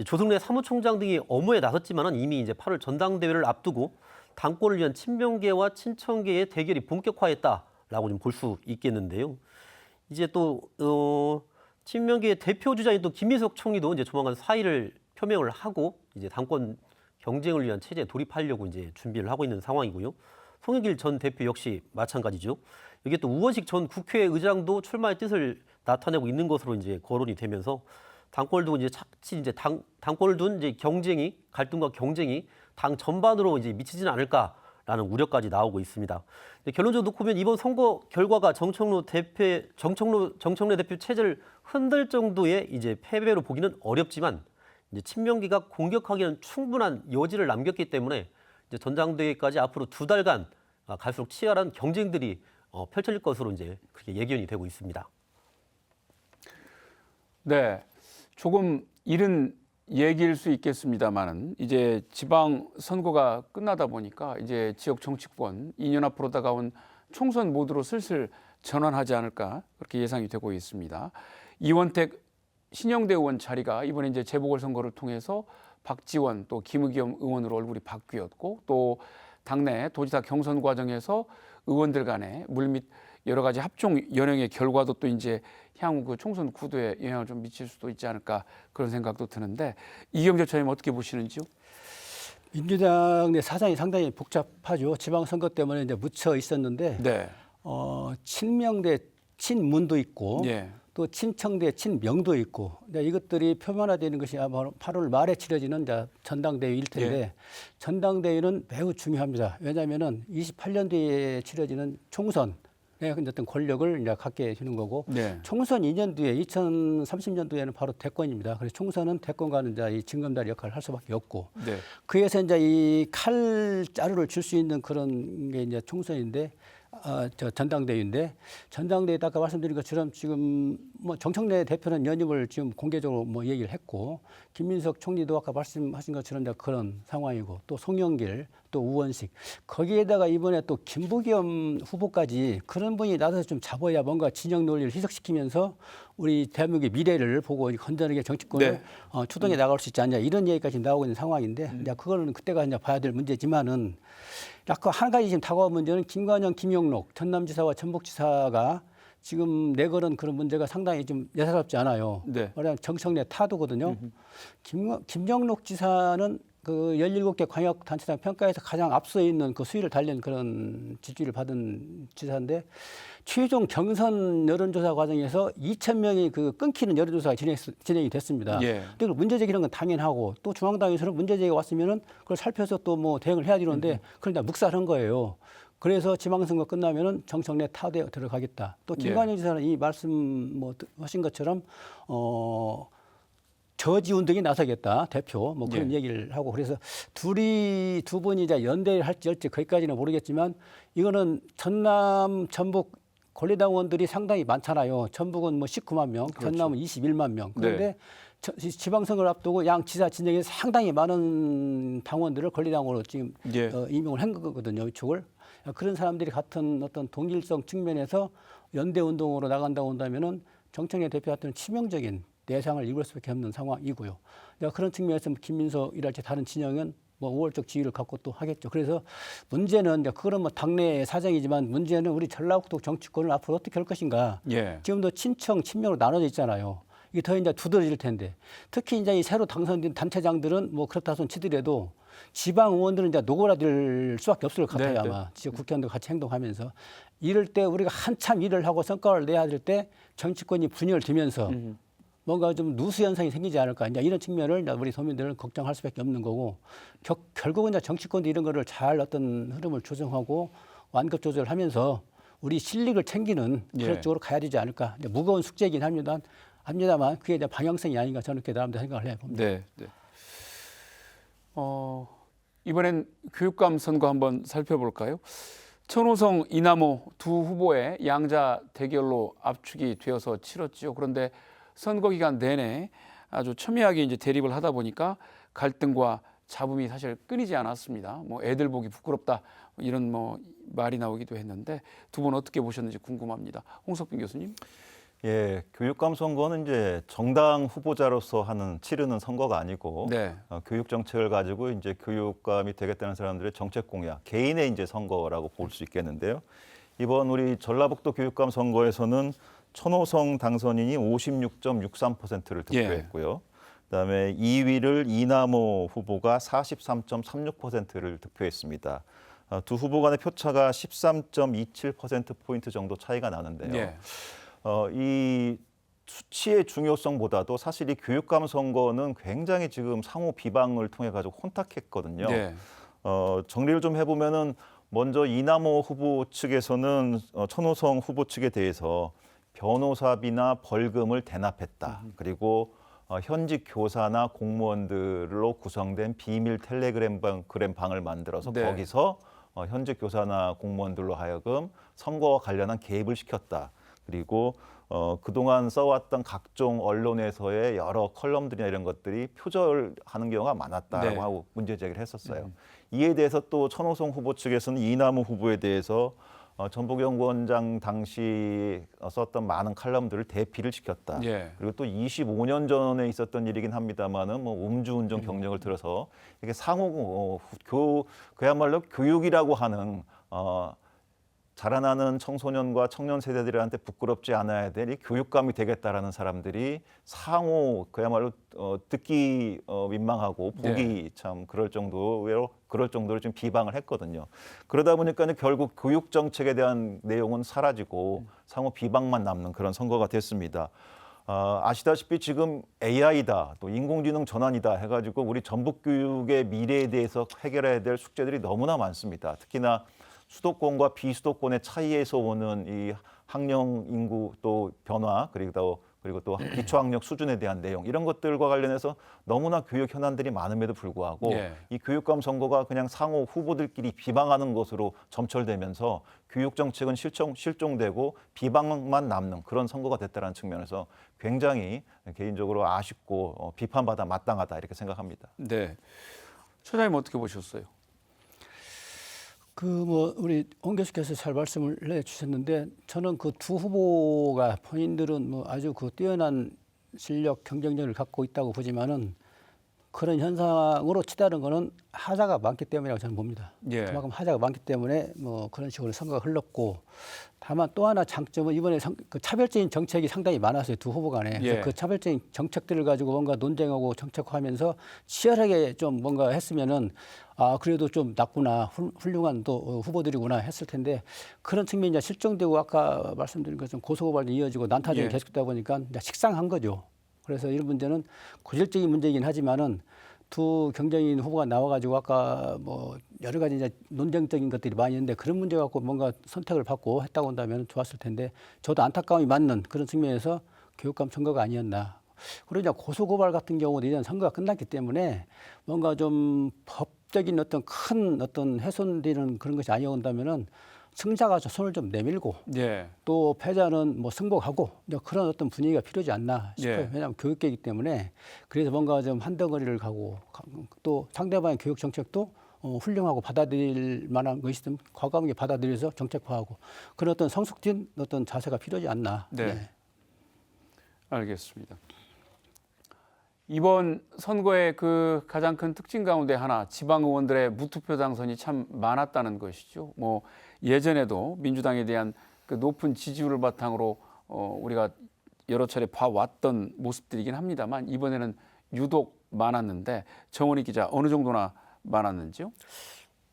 조승래 사무총장 등이 엄호에 나섰지만은 이미 이제 8월 전당대회를 앞두고 당권을 위한 친명계와 친청계의 대결이 본격화했다라고 좀 볼 수 있겠는데요. 이제 또 친명계의 대표 주자인 또 김민석 총리도 이제 조만간 사의를 표명을 하고 이제 당권 경쟁을 위한 체제에 돌입하려고 이제 준비를 하고 있는 상황이고요. 송영길 전 대표 역시 마찬가지죠. 이게 또 우원식 전 국회의장도 출마의 뜻을 나타내고 있는 것으로 이제 거론이 되면서 당권을 두고 이제 차치 이제 당권을 둔 이제 갈등과 경쟁이 당 전반으로 이제 미치지는 않을까라는 우려까지 나오고 있습니다. 결론적으로 놓고 보면 이번 선거 결과가 정청래 대표 체제를 흔들 정도의 이제 패배로 보기는 어렵지만 이제 친명계가 공격하기는 충분한 여지를 남겼기 때문에 이제 전당대회까지 앞으로 2달간 갈수록 치열한 경쟁들이 펼쳐질 것으로 이제 그렇게 예견이 되고 있습니다. 네, 조금 이른 얘기일 수 있겠습니다만은 이제 지방 선거가 끝나다 보니까 이제 지역 정치권 2년 앞으로 다가온 총선 모드로 슬슬 전환하지 않을까 그렇게 예상이 되고 있습니다. 이원택 신영대 의원 자리가 이번에 이제 재보궐선거를 통해서 박지원 또 김의겸 의원으로 얼굴이 바뀌었고 또 당내 도지사 경선 과정에서 의원들 간의 물밑 여러 가지 합종 연행의 결과도 또 이제 향후 그 총선 구도에 영향을 좀 미칠 수도 있지 않을까 그런 생각도 드는데 이경재 차장님 어떻게 보시는지요? 민주당 내 사정이 상당히 복잡하죠. 지방선거 때문에 이제 묻혀 있었는데 네. 친명 대 친문도 있고 예. 또 친청 대 친명도 있고 이것들이 표면화되는 것이 아마 8월 말에 치러지는 전당대회일 텐데 예. 전당대회는 매우 중요합니다. 왜냐하면은 28년도에 치러지는 총선의 어떤 권력을 이제 갖게 해주는 거고 네. 총선 2년 뒤에 2030년도에는 바로 대권입니다. 그래서 총선은 대권과는 이제 이 징검다리 역할을 할 수밖에 없고 네. 그에서 이제 이 칼자루를 줄 수 있는 그런 게 이제 총선인데 전당대회인데 전당대회 아까 말씀드린 것처럼 지금 뭐 정청래 대표는 연임을 지금 공개적으로 뭐 얘기를 했고 김민석 총리도 아까 말씀하신 것처럼 이제 그런 상황이고 또 송영길 또 또 우원식 거기에다가 이번에 또 김부겸 후보까지 그런 분이 나서서 좀 잡아야 뭔가 진영 논리를 희석시키면서 우리 대한민국의 미래를 보고 건전하게 정치권을 네. 추동해 나갈 수 있지 않냐 이런 얘기까지 나오고 있는 상황인데 이제 그거는 그때가 이제 봐야 될 문제지만은 약간 한 가지 지금 다가온 문제는 김관영, 김용록 전남지사와 전북지사가 지금 내걸은 그런 문제가 상당히 좀 예사롭지 않아요. 네. 말하자면 정청래 타도거든요. 김영록 지사는 그 17개 광역단체장 평가에서 가장 앞서 있는 그 수위를 달린 그런 지지를 받은 지사인데 최종 경선 여론조사 과정에서 2,000명이 그 끊기는 여론조사가 진행이 됐습니다. 예. 근데 문제 제기하는 건 당연하고 또 중앙당에서는 문제 제기가 왔으면은 그걸 살펴서 또 뭐 대응을 해야 되는데 그걸 다 묵살한 거예요. 그래서 지방선거 끝나면은 정청래 타도에 들어가겠다. 또 김관영 지사는 이 말씀 뭐 하신 것처럼 저지 운동에 나서겠다 대표 뭐 그런 얘기를 하고 그래서 두 분이 이제 연대를 할지 어찌 거기까지는 모르겠지만 이거는 전남 전북 권리당원들이 상당히 많잖아요. 전북은 뭐 19만 명, 전남은 21만 명. 그런데 지방선거를 앞두고 양 지사 진영에 상당히 많은 당원들을 권리당원으로 지금 임명을 한 거거든요. 이쪽을. 그런 사람들이 같은 어떤 동일성 측면에서 연대 운동으로 나간다고 한다면은 정청래 대표 같은 치명적인 내상을 입을 수밖에 없는 상황이고요. 그런 측면에서 김민석이랄지 다른 진영은 뭐 우월적 지위를 갖고 또 하겠죠. 그래서 문제는 그거는 뭐 당내 사정이지만 문제는 우리 전라북도 정치권을 앞으로 어떻게 할 것인가. 지금도 친청, 친명으로 나눠져 있잖아요. 이게 더 이제 두드러질 텐데 특히 이제 이 새로 당선된 단체장들은 뭐 그렇다 손 치더라도 지방 의원들은 이제 노골화될 수밖에 없을 것 같아요. 아마 지역 국회의원들 같이 행동하면서 이럴 때 우리가 한참 일을 하고 성과를 내야 될 때 정치권이 분열을 들면서 뭔가 좀 누수 현상이 생기지 않을까 이제 이런 측면을 우리 서민들은 걱정할 수밖에 없는 거고 결국은 이제 정치권도 이런 거를 잘 어떤 흐름을 조정하고 완급 조절을 하면서 우리 실력을 챙기는 그런 쪽으로 가야 되지 않을까. 이제 무거운 숙제이긴 합니다만 그게 이제 방향성이 아닌가 저는 그렇게 나름대로 생각을 해봅니다. 네. 이번엔 교육감 선거 한번 살펴볼까요? 천호성, 이남호 두 후보의 양자 대결로 압축이 되어서 치렀죠. 그런데 선거 기간 내내 아주 첨예하게 이제 대립을 하다 보니까 갈등과 잡음이 사실 끊이지 않았습니다. 뭐 애들 보기 부끄럽다 이런 뭐 말이 나오기도 했는데 두 분 어떻게 보셨는지 궁금합니다. 홍석빈 교수님. 예, 교육감 선거는 이제 정당 후보자로서 치르는 선거가 아니고 교육 정책을 가지고 이제 교육감이 되겠다는 사람들의 정책 공약, 개인의 이제 선거라고 볼 수 있겠는데요. 이번 우리 전라북도 교육감 선거에서는 천호성 당선인이 56.63%를 득표했고요. 그다음에 2위를 이남호 후보가 43.36%를 득표했습니다. 두 후보 간의 표차가 13.27%포인트 정도 차이가 나는데요. 이 수치의 중요성보다도 사실 이 교육감 선거는 굉장히 지금 상호 비방을 통해 가지고 혼탁했거든요. 정리를 좀 해보면은 먼저 이남호 후보 측에서는 천호성 후보 측에 대해서 변호사비나 벌금을 대납했다. 그리고 현직 교사나 공무원들로 구성된 비밀 텔레그램 방을 만들어서 거기서 현직 교사나 공무원들로 하여금 선거와 관련한 개입을 시켰다. 그리고 그동안 써왔던 각종 언론에서의 여러 컬럼들이나 이런 것들이 표절하는 경우가 많았다라고 하고 문제 제기를 했었어요. 이에 대해서 또 천호성 후보 측에서는 이남호 후보에 대해서 전북연구원장 당시 썼던 많은 칼럼들을 대피를 시켰다. 그리고 또 25년 전에 있었던 일이긴 합니다만은 뭐 음주운전 경력을 들어서 이게 상호 그야말로 교육이라고 하는 자라나는 청소년과 청년 세대들한테 부끄럽지 않아야 될 이 교육감이 되겠다라는 사람들이 상호 그야말로 듣기 민망하고 보기 참 그럴 정도로 좀 비방을 했거든요. 그러다 보니까 결국 교육 정책에 대한 내용은 사라지고 상호 비방만 남는 그런 선거가 됐습니다. 아시다시피 지금 AI다, 또 인공지능 전환이다 해가지고 우리 전북 교육의 미래에 대해서 해결해야 될 숙제들이 너무나 많습니다. 특히나 수도권과 비수도권의 차이에서 오는 이 학령 인구 또 변화 그리고 또 기초학력 수준에 대한 내용 이런 것들과 관련해서 너무나 교육 현안들이 많음에도 불구하고 이 교육감 선거가 그냥 상호 후보들끼리 비방하는 것으로 점철되면서 교육 정책은 실종되고 비방만 남는 그런 선거가 됐다는 측면에서 굉장히 개인적으로 아쉽고 비판받아 마땅하다 이렇게 생각합니다. 네, 처장님 어떻게 보셨어요? 우리 옹 교수께서 잘 말씀을 해주셨는데 저는 그 두 후보가 본인들은 뭐 아주 그 뛰어난 실력 경쟁력을 갖고 있다고 보지만은 그런 현상으로 치달은 거는 하자가 많기 때문이라고 저는 봅니다. 예. 그만큼 하자가 많기 때문에 뭐 그런 식으로 선거가 흘렀고, 다만 또 하나 장점은 이번에 그 차별적인 정책이 상당히 많았어요. 두 후보 간에. 예. 그래서 그 차별적인 정책들을 가지고 뭔가 논쟁하고 정책화하면서 치열하게 좀 뭔가 했으면은 아 그래도 좀 낫구나, 훌륭한 또 후보들이구나 했을 텐데, 그런 측면이 이제 실종되고 아까 말씀드린 것처럼 고소고발도 이어지고 난타전이 예. 계속되다 보니까 이제 식상한 거죠. 그래서 이런 문제는 고질적인 문제이긴 하지만은 두 경쟁인 후보가 나와가지고 아까 뭐 여러 가지 이제 논쟁적인 것들이 많이 있는데 그런 문제 갖고 뭔가 선택을 받고 했다고 한다면 좋았을 텐데, 저도 안타까움이 맞는 그런 측면에서 교육감 선거가 아니었나. 그리고 이제 고소고발 같은 경우도 이제 선거가 끝났기 때문에 뭔가 좀 법적인 어떤 큰 어떤 훼손되는 그런 것이 아니온다면은 승자가 손을 좀 내밀고 예. 또 패자는 뭐 승복하고 이제 그런 어떤 분위기가 필요하지 않나 싶어요. 예. 왜냐하면 교육계이기 때문에. 그래서 뭔가 좀 한덩어리를 가고 또 상대방의 교육 정책도 훌륭하고 받아들일 만한 것이 좀 과감하게 받아들여서 정책화하고 그런 어떤 성숙된 어떤 자세가 필요하지 않나. 네. 알겠습니다. 이번 선거의 그 가장 큰 특징 가운데 하나, 지방 의원들의 무투표 당선이 참 많았다는 것이죠. 뭐 예전에도 민주당에 대한 그 높은 지지율을 바탕으로 우리가 여러 차례 봐왔던 모습들이긴 합니다만 이번에는 유독 많았는데, 정원희 기자 어느 정도나 많았는지요?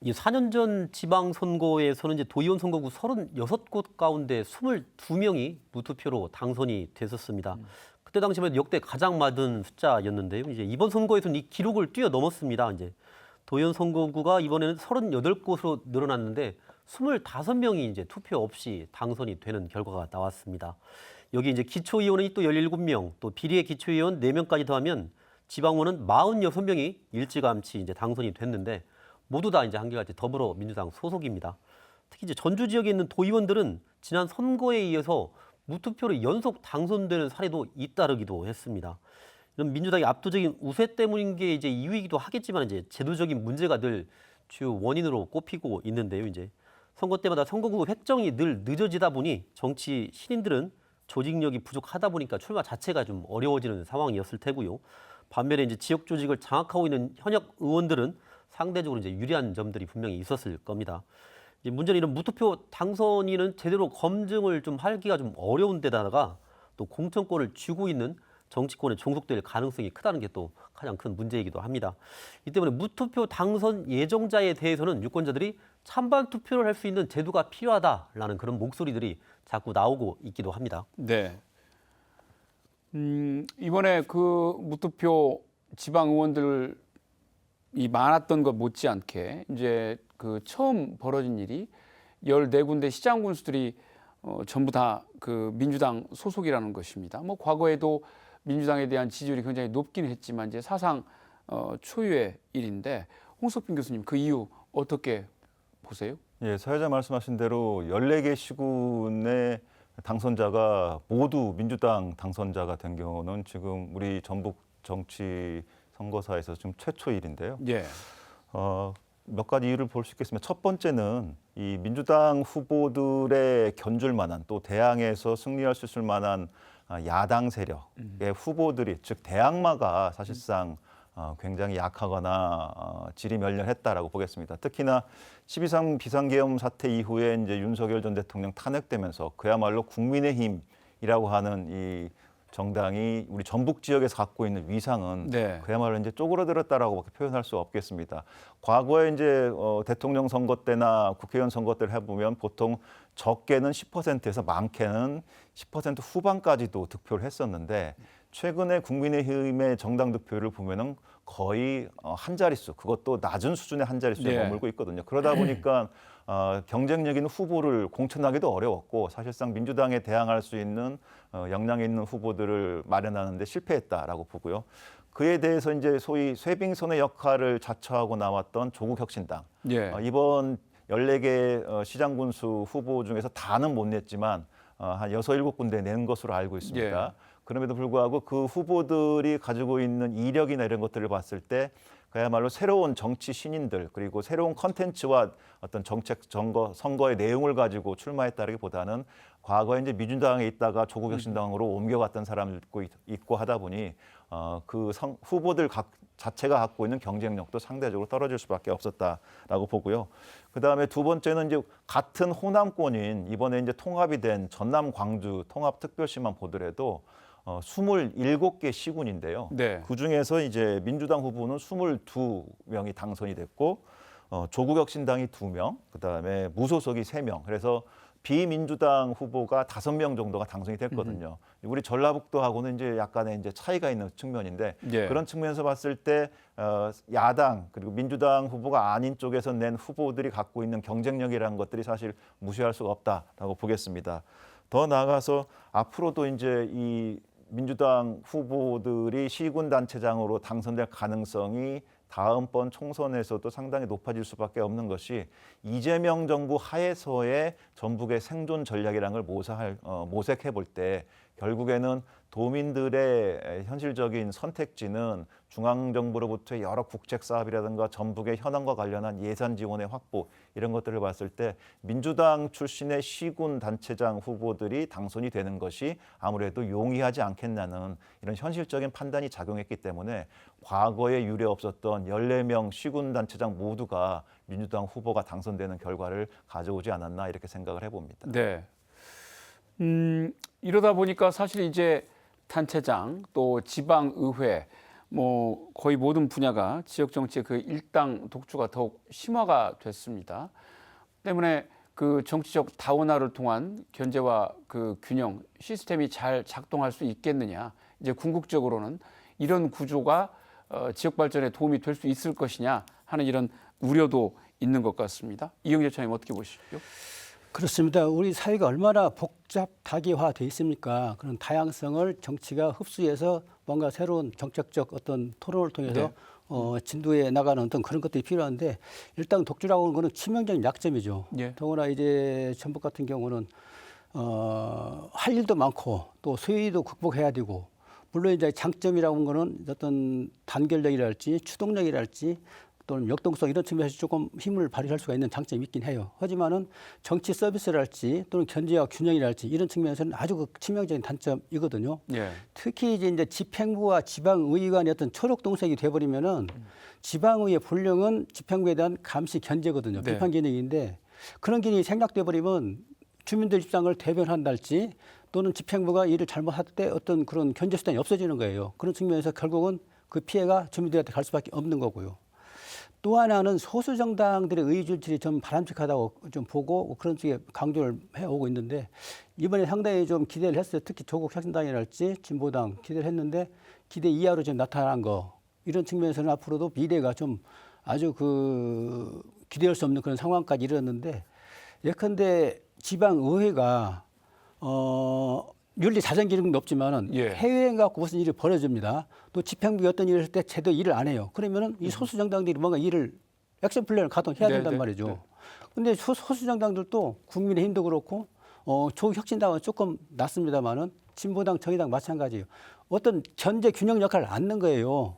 이 4년 전 지방선거에서는 이제 도의원 선거구 36곳 가운데 22명이 무투표로 당선이 됐었습니다. 그때 당시만 역대 가장 많은 숫자였는데요. 이제 이번 선거에서는 이 기록을 뛰어넘었습니다. 이제 도의원 선거구가 이번에는 38곳으로 늘어났는데 25명이 이제 투표 없이 당선이 되는 결과가 나왔습니다. 여기 이제 기초의원이 또 17명, 또 비례 기초의원 4명까지 더하면 지방의원은 46명이 일찌감치 이제 당선이 됐는데 모두 다 이제 한결같이 더불어민주당 소속입니다. 특히 이제 전주 지역에 있는 도의원들은 지난 선거에 이어서 무투표로 연속 당선되는 사례도 잇따르기도 했습니다. 이런 민주당의 압도적인 우세 때문인 게 이제 이유이기도 하겠지만 이제 제도적인 문제가 늘 주요 원인으로 꼽히고 있는데요. 이제 선거 때마다 선거구 획정이 늘 늦어지다 보니 정치 신인들은 조직력이 부족하다 보니까 출마 자체가 좀 어려워지는 상황이었을 테고요. 반면에 이제 지역 조직을 장악하고 있는 현역 의원들은 상대적으로 이제 유리한 점들이 분명히 있었을 겁니다. 이제 문제는 이런 무투표 당선인은 제대로 검증을 좀 하기가 좀 어려운 데다가 또 공천권을 쥐고 있는 정치권에 종속될 가능성이 크다는 게 또 가장 큰 문제이기도 합니다. 이 때문에 무투표 당선 예정자에 대해서는 유권자들이 찬반 투표를 할 수 있는 제도가 필요하다라는 그런 목소리들이 자꾸 나오고 있기도 합니다. 네. 이번에 그 무투표 지방 의원들이 많았던 것 못지않게 이제 그 처음 벌어진 일이 14군데 시장 군수들이 전부 다 그 민주당 소속이라는 것입니다. 뭐 과거에도 민주당에 대한 지지율이 굉장히 높긴 했지만 이제 사상 초유의 일인데, 홍석빈 교수님 그 이유 어떻게 보세요? 예, 사회자 말씀하신 대로 14개 시군의 당선자가 모두 민주당 당선자가 된 경우는 지금 우리 전북 정치 선거사에서 지금 최초 일인데요. 예. 몇 가지 이유를 볼 수 있겠습니다. 첫 번째는 이 민주당 후보들의 견줄 만한, 또 대항에서 승리할 수 있을 만한 야당 세력의 후보들이, 즉 대항마가 사실상 굉장히 약하거나 질이 멸렬했다라고 보겠습니다. 특히나 12.3 비상계엄 사태 이후에 이제 윤석열 전 대통령 탄핵되면서 그야말로 국민의힘이라고 하는 이 정당이 우리 전북 지역에서 갖고 있는 위상은 네. 그야말로 이제 쪼그라들었다라고밖에 표현할 수 없겠습니다. 과거에 이제 대통령 선거 때나 국회의원 선거 때를 해보면 보통 적게는 10%에서 많게는 10% 후반까지도 득표를 했었는데, 최근에 국민의힘의 정당 득표를 보면은 거의 한 자릿수, 그것도 낮은 수준의 한 자릿수에 네. 머물고 있거든요. 그러다 보니까 경쟁력 있는 후보를 공천하기도 어려웠고, 사실상 민주당에 대항할 수 있는 역량이 있는 후보들을 마련하는 데 실패했다라고 보고요. 그에 대해서 이제 소위 쇄빙선의 역할을 자처하고 나왔던 조국혁신당. 예. 이번 14개 시장 군수 후보 중에서 다는 못 냈지만 한 6, 7군데 낸 것으로 알고 있습니다. 예. 그럼에도 불구하고 그 후보들이 가지고 있는 이력이나 이런 것들을 봤을 때 그야말로 새로운 정치 신인들 그리고 새로운 컨텐츠와 어떤 정책 선거의 내용을 가지고 출마했다기보다는 과거에 이제 민주당에 있다가 조국혁신당으로 옮겨갔던 사람들도 있고 하다 보니 그 후보들 자체가 갖고 있는 경쟁력도 상대적으로 떨어질 수밖에 없었다라고 보고요. 그 다음에 두 번째는 이제 같은 호남권인 이번에 이제 통합이 된 전남 광주 통합특별시만 보더라도 27개 시군인데요. 네. 그 중에서 이제 민주당 후보는 22명이 당선이 됐고 조국혁신당이 2명, 그 다음에 무소속이 3명. 그래서 비민주당 후보가 5명 정도가 당선이 됐거든요. 우리 전라북도하고는 이제 약간의 이제 차이가 있는 측면인데 예. 그런 측면에서 봤을 때 야당 그리고 민주당 후보가 아닌 쪽에서 낸 후보들이 갖고 있는 경쟁력이라는 것들이 사실 무시할 수가 없다라고 보겠습니다. 더 나아가서 앞으로도 이제 이 민주당 후보들이 시군 단체장으로 당선될 가능성이 다음번 총선에서도 상당히 높아질 수밖에 없는 것이 이재명 정부 하에서의 전북의 생존 전략이라는 걸 모색해 볼 때 결국에는 도민들의 현실적인 선택지는 중앙정부로부터의 여러 국책 사업이라든가 전북의 현안과 관련한 예산 지원의 확보 이런 것들을 봤을 때 민주당 출신의 시군 단체장 후보들이 당선이 되는 것이 아무래도 용이하지 않겠냐는 이런 현실적인 판단이 작용했기 때문에 과거에 유례 없었던 14명 시군 단체장 모두가 민주당 후보가 당선되는 결과를 가져오지 않았나 이렇게 생각을 해봅니다. 네. 이러다 보니까 사실 이제 단체장 또 지방의회 뭐 거의 모든 분야가 지역 정치의 그 일당 독주가 더욱 심화가 됐습니다. 때문에 그 정치적 다원화를 통한 견제와 그 균형 시스템이 잘 작동할 수 있겠느냐. 이제 궁극적으로는 이런 구조가 지역 발전에 도움이 될 수 있을 것이냐 하는 이런 우려도 있는 것 같습니다. 이영재 차장님 어떻게 보시죠? 그렇습니다. 우리 사회가 얼마나 복잡 다기화돼 있습니까? 그런 다양성을 정치가 흡수해서 뭔가 새로운 정책적 어떤 토론을 통해서 네. 진도에 나가는 어떤 그런 것들이 필요한데 일단 독주라고 하는 것은 치명적인 약점이죠. 예. 더구나 이제 전북 같은 경우는 할 일도 많고 또 소외도 극복해야 되고 물론 이제 장점이라고 하는 거는 어떤 단결력이랄지 추동력이랄지 또는 역동성 이런 측면에서 조금 힘을 발휘할 수가 있는 장점이 있긴 해요. 하지만은 정치 서비스랄지 또는 견제와 균형이랄지 이런 측면에서는 아주 그 치명적인 단점이거든요. 예. 특히 이제 집행부와 지방의회 간의 어떤 초록동색이 돼버리면은 지방의회 본령은 집행부에 대한 감시 견제거든요. 네. 비판 기능인데 그런 기능이 생략돼 버리면 주민들 입장을 대변한달지 또는 집행부가 일을 잘못할 때 어떤 그런 견제 수단이 없어지는 거예요. 그런 측면에서 결국은 그 피해가 주민들한테 갈 수밖에 없는 거고요. 또 하나는 소수 정당들의 의회 줄질이 좀 바람직하다고 좀 보고 그런 쪽에 강조를 해오고 있는데 이번에 상당히 좀 기대를 했어요. 특히 조국혁신당이랄지 진보당 기대를 했는데 기대 이하로 좀 나타난 거 이런 측면에서는 앞으로도 미래가 좀 아주 그 기대할 수 없는 그런 상황까지 이르렀는데 예컨대 지방의회가 윤리 자정 기능도 없지만은 예. 해외에 갖고 무슨 일이 벌어집니다. 또 집행부가 어떤 일을 할 때 제대로 일을 안 해요. 그러면은 이 소수 정당들이 뭔가 일을 액션 플랜을 가동해야 된단 네, 말이죠. 네. 근데 소수 정당들도 국민의힘도 그렇고 조국혁신당은 조금 낫습니다만은 진보당, 정의당 마찬가지예요. 어떤 견제 균형 역할을 안는 거예요.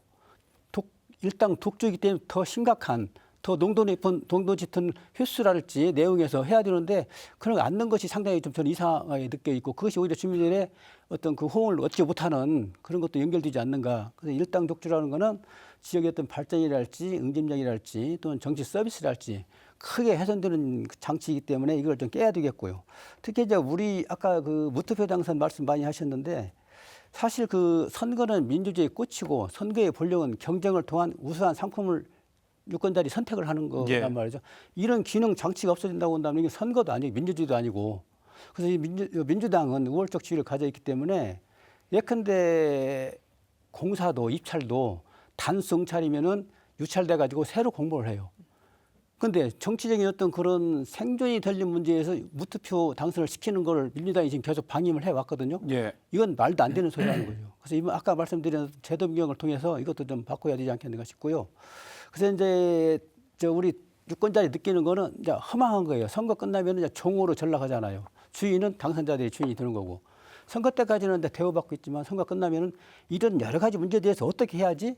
일당 독주이기 때문에 더 심각한 더 농도 높은 농도 짙은 휘수랄지 내용에서 해야 되는데 그런 거 않는 것이 상당히 좀 저는 이상하게 느껴 있고 그것이 오히려 주민들의 어떤 그 호응을 얻지 못하는 그런 것도 연결되지 않는가. 그래서 일당 독주라는 거는 지역의 어떤 발전이랄지 응집력이랄지 또는 정치 서비스랄지 크게 훼손되는 장치이기 때문에 이걸 좀 깨야 되겠고요. 특히 이제 우리 아까 그 무투표 당선 말씀 많이 하셨는데 사실 그 선거는 민주주의의 꽃이고 선거의 본령은 경쟁을 통한 우수한 상품을 유권자들이 선택을 하는 거란 예. 말이죠. 이런 기능 장치가 없어진다고 한다면 이게 선거도 아니고 민주주의도 아니고 그래서 이 민주당은 우월적 지위를 가져 있기 때문에 예컨대 공사도 입찰도 단승찰이면은 유찰돼 가지고 새로 공모를 해요. 그런데 정치적인 어떤 그런 생존이 걸린 문제에서 무투표 당선을 시키는 걸 민주당이 지금 계속 방임을 해왔거든요. 예. 이건 말도 안 되는 소리라는 거죠. 그래서 이번 아까 말씀드린 제도 변경을 통해서 이것도 좀 바꿔야 되지 않겠는가 싶고요. 그래서 이제 우리 유권자들이 느끼는 거는 이제 허망한 거예요. 선거 끝나면 이제 종으로 전락하잖아요. 주인은 당선자들이 주인이 되는 거고. 선거 때까지는 이제 대우받고 있지만 선거 끝나면은 이런 여러 가지 문제에 대해서 어떻게 해야지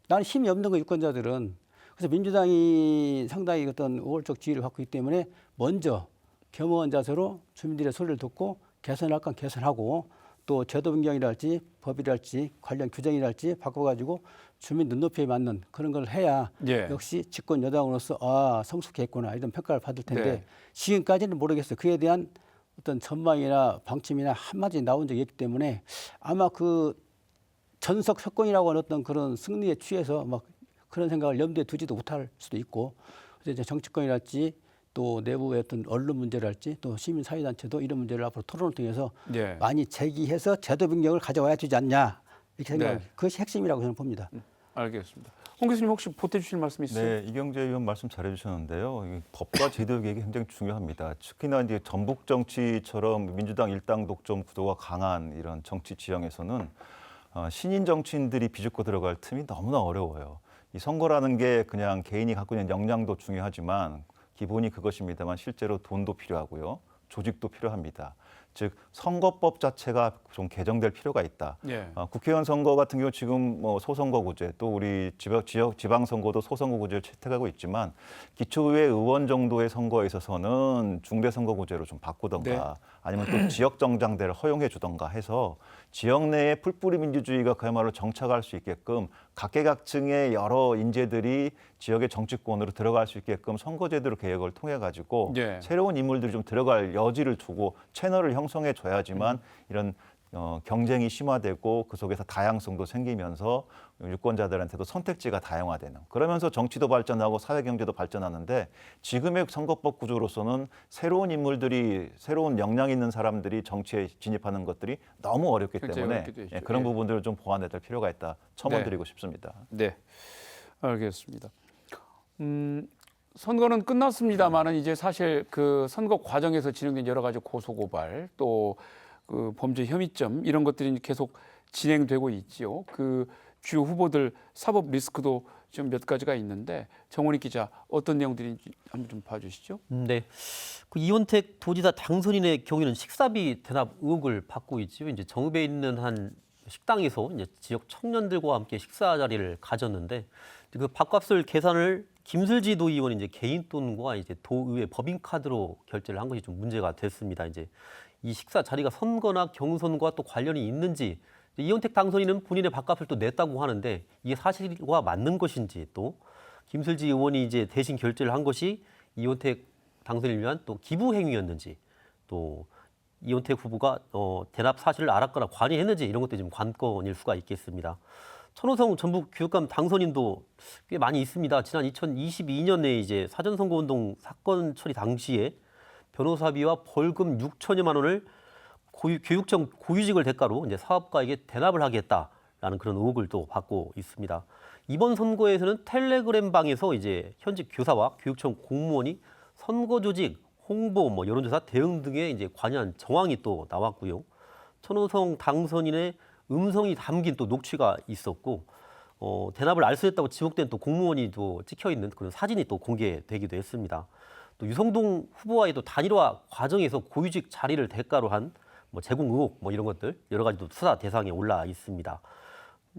나는 힘이 없는 거 유권자들은. 그래서 민주당이 상당히 어떤 우월적 지위를 갖고 있기 때문에 먼저 겸허한 자세로 주민들의 소리를 듣고 개선할 건 개선하고 또 제도 변경이랄지 법이랄지 관련 규정이랄지 바꿔가지고 주민 눈높이에 맞는 그런 걸 해야 예. 역시 집권 여당으로서 성숙했구나 이런 평가를 받을 텐데 네. 지금까지는 모르겠어요. 그에 대한 어떤 전망이나 방침이나 한마디 나온 적이 없기 때문에 아마 그 전석 석권이라고 하는 어떤 그런 승리에 취해서 막 그런 생각을 염두에 두지도 못할 수도 있고 그래서 이제 정치권이랄지 또 내부의 어떤 언론 문제랄지 또 시민사회단체도 이런 문제를 앞으로 토론을 통해서 예. 많이 제기해서 제도 변경을 가져와야 되지 않냐 이렇게 생각합니다. 네. 그것이 핵심이라고 저는 봅니다. 알겠습니다. 홍 교수님 혹시 보태 주실 말씀 있으세요? 네, 이경재 의원 말씀 잘해주셨는데요. 이 법과 제도 개혁이 굉장히 중요합니다. 특히나 이제 전북 정치처럼 민주당 일당 독점 구도가 강한 이런 정치 지형에서는 신인 정치인들이 비집고 들어갈 틈이 너무나 어려워요. 이 선거라는 게 그냥 개인이 갖고 있는 역량도 중요하지만 기본이 그것입니다만 실제로 돈도 필요하고요. 조직도 필요합니다. 즉 선거법 자체가 좀 개정될 필요가 있다. 예. 국회의원 선거 같은 경우 지금 뭐 소선거구제 또 우리 지방 선거도 소선거구제를 채택하고 있지만 기초의회 의원 정도의 선거에 있어서는 중대선거구제로 좀 바꾸던가 네. 아니면 또 지역 정당대를 허용해 주던가 해서 지역 내에 풀뿌리 민주주의가 그야말로 정착할 수 있게끔 각계각층의 여러 인재들이 지역의 정치권으로 들어갈 수 있게끔 선거제도를 개혁을 통해 가지고 예. 새로운 인물들이 좀 들어갈 여지를 두고 채널을 형성해 줘야지만 이런 경쟁이 심화되고 그 속에서 다양성도 생기면서 유권자들한테도 선택지가 다양화되는 그러면서 정치도 발전하고 사회 경제도 발전하는데 지금의 선거법 구조로서는 새로운 인물들이 새로운 역량 있는 사람들이 정치에 진입하는 것들이 너무 어렵기 굉장히 때문에 어렵게 되죠. 그런 예. 부분들을 좀 보완해야 될 필요가 있다 첨언드리고 싶습니다. 네, 알겠습니다. 선거는 끝났습니다만은 이제 사실 그 선거 과정에서 진행된 여러 가지 고소 고발 또 그 범죄 혐의점 이런 것들이 계속 진행되고 있지요. 그 주요 후보들 사법 리스크도 좀 몇 가지가 있는데 정원희 기자 어떤 내용들인지 한번 좀 봐주시죠. 네. 그 이원택 도지사 당선인의 경우에는 식사비 대납 의혹을 받고 있지요. 이제 정읍에 있는 한 식당에서 이제 지역 청년들과 함께 식사 자리를 가졌는데 그 밥값을 계산을 김슬지 도의원이 이제 개인 돈과 이제 도의회 법인카드로 결제를 한 것이 좀 문제가 됐습니다. 이제 이 식사 자리가 선거나 경선과 또 관련이 있는지 이원택 당선인은 본인의 밥값을 또 냈다고 하는데 이게 사실과 맞는 것인지 또 김슬지 의원이 이제 대신 결제를 한 것이 이원택 당선인을 위한 또 기부 행위였는지 또 이원택 후보가 대납 사실을 알았거나 관여했는지 이런 것들이 좀 관건일 수가 있겠습니다. 천호성 전북 교육감 당선인도 꽤 많이 있습니다. 지난 2022년에 이제 사전선거운동 사건 처리 당시에 변호사비와 벌금 6천여만 원을 교육청 고유직을 대가로 이제 사업가에게 대납을 하겠다라는 그런 의혹을 또 받고 있습니다. 이번 선거에서는 텔레그램 방에서 이제 현직 교사와 교육청 공무원이 선거 조직, 홍보, 여론조사 대응 등에 이제 관여한 정황이 또 나왔고요. 천호성 당선인의 음성이 담긴 또 녹취가 있었고 대납을 알선했다고 지목된 또 공무원이 또 찍혀 있는 그런 사진이 또 공개되기도 했습니다. 또 유성동 후보와의 또 단일화 과정에서 고위직 자리를 대가로 한 제공 의혹 이런 것들 여러 가지 또 수사 대상에 올라 있습니다.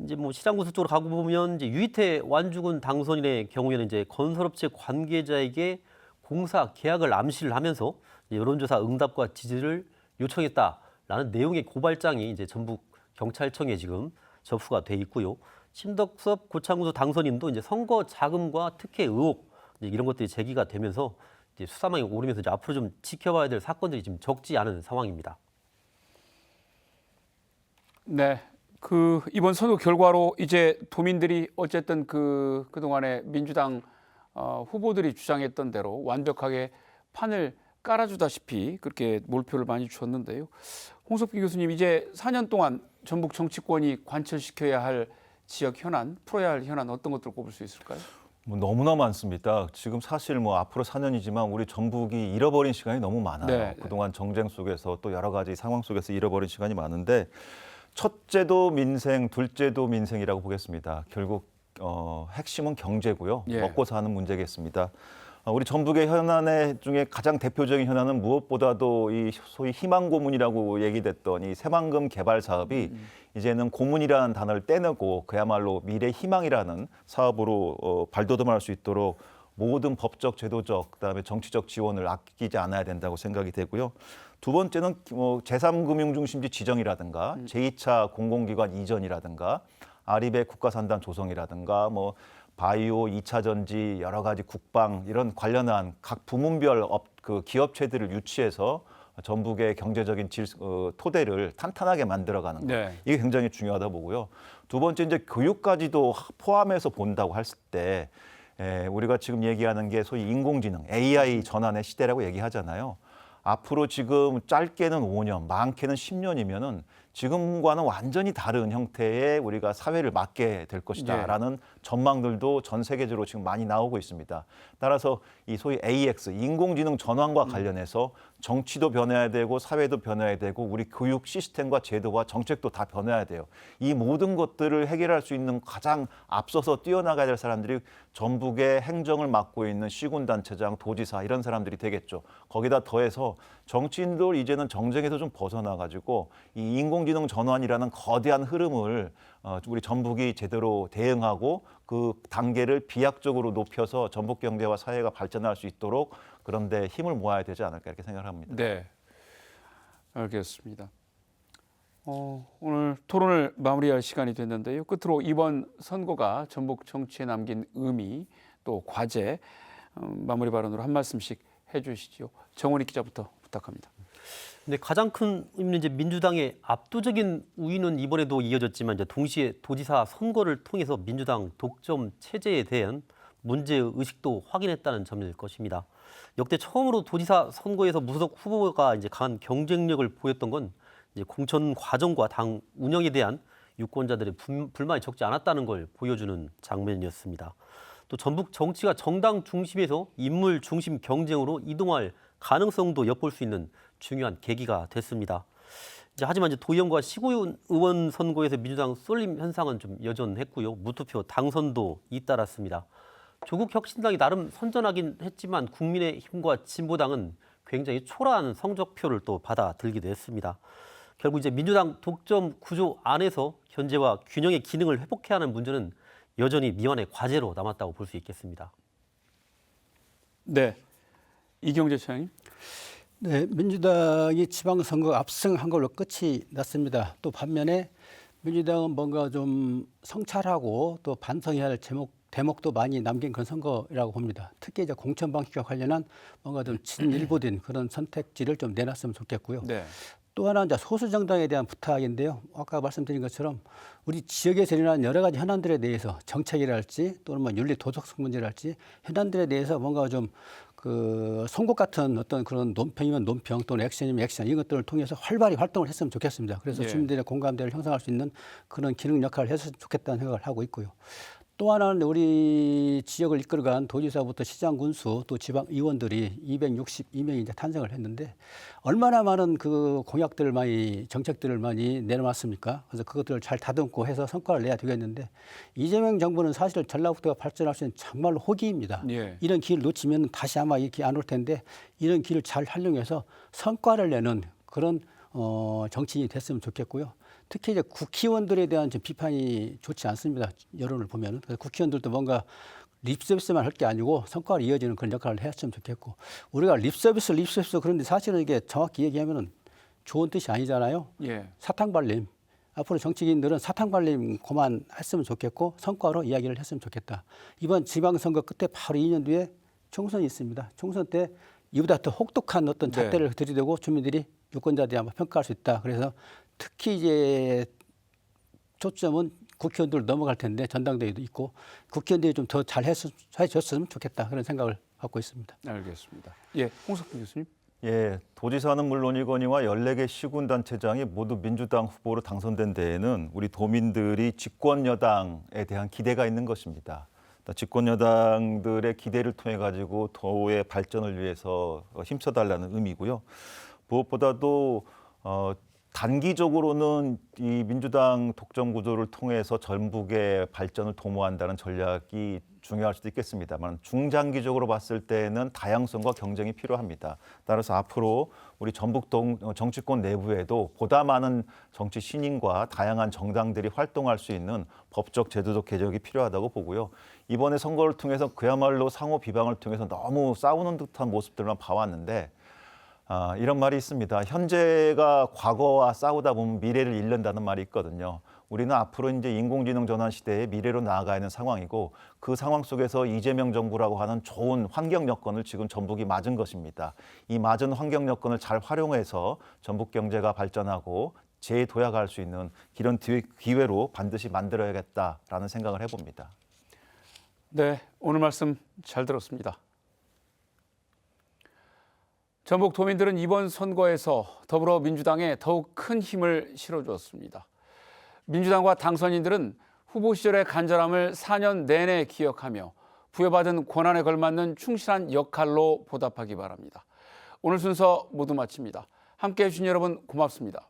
이제 시장군수 쪽으로 가고 보면 이제 유이태 완주군 당선인의 경우에는 이제 건설업체 관계자에게 공사 계약을 암시를 하면서 여론조사 응답과 지지를 요청했다라는 내용의 고발장이 이제 전북 경찰청에 지금 접수가 돼 있고요. 심덕섭 고창군수 당선인도 이제 선거 자금과 특혜 의혹 이런 것들이 제기가 되면서 이제 수사망에 오르면서 이제 앞으로 좀 지켜봐야 될 사건들이 지금 적지 않은 상황입니다. 네, 그 이번 선거 결과로 이제 도민들이 어쨌든 그동안에 민주당 후보들이 주장했던 대로 완벽하게 판을 깔아주다시피 그렇게 몰표를 많이 주었는데요. 홍석기 교수님 이제 4년 동안 전북 정치권이 관철시켜야 할 지역 현안, 풀어야 할 현안 어떤 것들을 꼽을 수 있을까요? 너무나 많습니다. 지금 사실 앞으로 4년이지만 우리 전북이 잃어버린 시간이 너무 많아요. 네. 그동안 정쟁 속에서 또 여러 가지 상황 속에서 잃어버린 시간이 많은데 첫째도 민생, 둘째도 민생이라고 보겠습니다. 결국 핵심은 경제고요. 예. 먹고 사는 문제겠습니다. 우리 전북의 현안 중에 가장 대표적인 현안은 무엇보다도 이 소위 희망 고문이라고 얘기됐던 이 새만금 개발 사업이 이제는 고문이라는 단어를 떼내고 그야말로 미래 희망이라는 사업으로 발돋움할 수 있도록 모든 법적, 제도적, 그다음에 정치적 지원을 아끼지 않아야 된다고 생각이 되고요. 두 번째는 제3금융중심지 지정이라든가 제2차 공공기관 이전이라든가 아리백 국가산단 조성이라든가 뭐 바이오, 2차 전지, 여러 가지 국방 이런 관련한 각 부문별 기업체들을 유치해서 전북의 경제적인 토대를 탄탄하게 만들어가는 것. 네. 이게 굉장히 중요하다 보고요. 두 번째 이제 교육까지도 포함해서 본다고 했을 때 우리가 지금 얘기하는 게 소위 인공지능, AI 전환의 시대라고 얘기하잖아요. 앞으로 지금 짧게는 5년, 많게는 10년이면은 지금과는 완전히 다른 형태의 우리가 사회를 맞게 될 것이다라는 전망들도 전 세계적으로 지금 많이 나오고 있습니다. 따라서 이 소위 AX, 인공지능 전환과 관련해서 정치도 변해야 되고 사회도 변해야 되고 우리 교육 시스템과 제도와 정책도 다 변해야 돼요. 이 모든 것들을 해결할 수 있는 가장 앞서서 뛰어나가야 될 사람들이 전북의 행정을 맡고 있는 시군단체장, 도지사 이런 사람들이 되겠죠. 거기다 더해서 정치인도 이제는 정쟁에서 좀 벗어나가지고 이 인공지능 전환이라는 거대한 흐름을 우리 전북이 제대로 대응하고 그 단계를 비약적으로 높여서 전북 경제와 사회가 발전할 수 있도록 그런데 힘을 모아야 되지 않을까 이렇게 생각을 합니다. 네, 알겠습니다. 오늘 토론을 마무리할 시간이 됐는데요. 끝으로 이번 선거가 전북 정치에 남긴 의미 또 과제 마무리 발언으로 한 말씀씩 해주시죠. 정원희 기자부터 부탁합니다. 근데 가장 큰 의미는 이제 민주당의 압도적인 우위는 이번에도 이어졌지만 이제 동시에 도지사 선거를 통해서 민주당 독점 체제에 대한 문제 의식도 확인했다는 점일 것입니다. 역대 처음으로 도지사 선거에서 무소속 후보가 이제 강한 경쟁력을 보였던 건 이제 공천 과정과 당 운영에 대한 유권자들의 불만이 적지 않았다는 걸 보여주는 장면이었습니다. 또 전북 정치가 정당 중심에서 인물 중심 경쟁으로 이동할 가능성도 엿볼 수 있는 중요한 계기가 됐습니다. 하지만 도의원과 시의원 선거에서 민주당 쏠림 현상은 좀 여전했고요. 무투표 당선도 잇따랐습니다. 조국혁신당이 나름 선전하긴 했지만 국민의힘과 진보당은 굉장히 초라한 성적표를 또 받아들기도 했습니다. 결국 이제 민주당 독점 구조 안에서 현재와 균형의 기능을 회복해야 하는 문제는 여전히 미완의 과제로 남았다고 볼 수 있겠습니다. 네, 이경재 차장님. 네, 민주당이 지방선거 압승한 걸로 끝이 났습니다. 또 반면에 민주당은 뭔가 좀 성찰하고 또 반성해야 할 대목도 많이 남긴 그런 선거라고 봅니다. 특히 이제 공천 방식과 관련한 뭔가 좀 진일보된 그런 선택지를 좀 내놨으면 좋겠고요. 네. 또 하나 이제 소수 정당에 대한 부탁인데요. 아까 말씀드린 것처럼 우리 지역에서 일어나는 여러 가지 현안들에 대해서 정책이랄지 또는 뭐 윤리 도덕성 문제랄지 현안들에 대해서 뭔가 좀 그 송곳 같은 어떤 그런 논평이면 논평 또는 액션이면 액션 이런 것들을 통해서 활발히 활동을 했으면 좋겠습니다. 그래서 예. 주민들의 공감대를 형성할 수 있는 그런 기능 역할을 했으면 좋겠다는 생각을 하고 있고요. 또 하나는 우리 지역을 이끌어간 도지사부터 시장 군수 또 지방 의원들이 262명이 이제 탄생을 했는데 얼마나 많은 그 공약들을 많이 정책들을 많이 내놓았습니까? 그래서 그것들을 잘 다듬고 해서 성과를 내야 되겠는데 이재명 정부는 사실 전라북도가 발전할 수 있는 정말로 호기입니다. 예. 이런 기회를 놓치면 다시 아마 이렇게 안 올 텐데 이런 기회를 잘 활용해서 성과를 내는 그런 정치인이 됐으면 좋겠고요. 특히 이제 국회의원들에 대한 비판이 좋지 않습니다. 여론을 보면은. 그래서 국회의원들도 뭔가 립서비스만 할 게 아니고 성과로 이어지는 그런 역할을 했으면 좋겠고 우리가 립서비스 그런데 사실은 이게 정확히 얘기하면은 좋은 뜻이 아니잖아요. 예. 사탕발림. 앞으로 정치인들은 사탕발림 그만했으면 좋겠고 성과로 이야기를 했으면 좋겠다. 이번 지방선거 끝에 바로 2년 뒤에 총선이 있습니다. 총선 때 이보다 더 혹독한 어떤 잣대를 들이대고 주민들이 유권자들이 아마 평가할 수 있다. 그래서 특히 이제 초점은 국회의원들 넘어갈 텐데 전당대회도 있고 국회의원들이 좀 더 잘 해줬으면 좋겠다 그런 생각을 갖고 있습니다. 알겠습니다. 예, 홍석표 교수님. 예, 도지사는 물론이거니와 14개 시군단체장이 모두 민주당 후보로 당선된 데에는 우리 도민들이 집권 여당에 대한 기대가 있는 것입니다. 집권 여당들의 기대를 통해 가지고 도의 발전을 위해서 힘써달라는 의미고요. 무엇보다도 단기적으로는 이 민주당 독점 구도를 통해서 전북의 발전을 도모한다는 전략이 중요할 수도 있겠습니다만 중장기적으로 봤을 때는 다양성과 경쟁이 필요합니다. 따라서 앞으로 우리 전북 정치권 내부에도 보다 많은 정치 신인과 다양한 정당들이 활동할 수 있는 법적 제도적 개혁이 필요하다고 보고요. 이번에 선거를 통해서 그야말로 상호 비방을 통해서 너무 싸우는 듯한 모습들만 봐왔는데 이런 말이 있습니다. 현재가 과거와 싸우다 보면 미래를 잃는다는 말이 있거든요. 우리는 앞으로 이제 인공지능 전환 시대에 미래로 나아가 있는 상황이고 그 상황 속에서 이재명 정부라고 하는 좋은 환경 여건을 지금 전북이 맞은 것입니다. 이 맞은 환경 여건을 잘 활용해서 전북 경제가 발전하고 재도약할 수 있는 이런 기회로 반드시 만들어야겠다라는 생각을 해봅니다. 네, 오늘 말씀 잘 들었습니다. 전북 도민들은 이번 선거에서 더불어민주당에 더욱 큰 힘을 실어주었습니다. 민주당과 당선인들은 후보 시절의 간절함을 4년 내내 기억하며 부여받은 권한에 걸맞는 충실한 역할로 보답하기 바랍니다. 오늘 순서 모두 마칩니다. 함께해 주신 여러분 고맙습니다.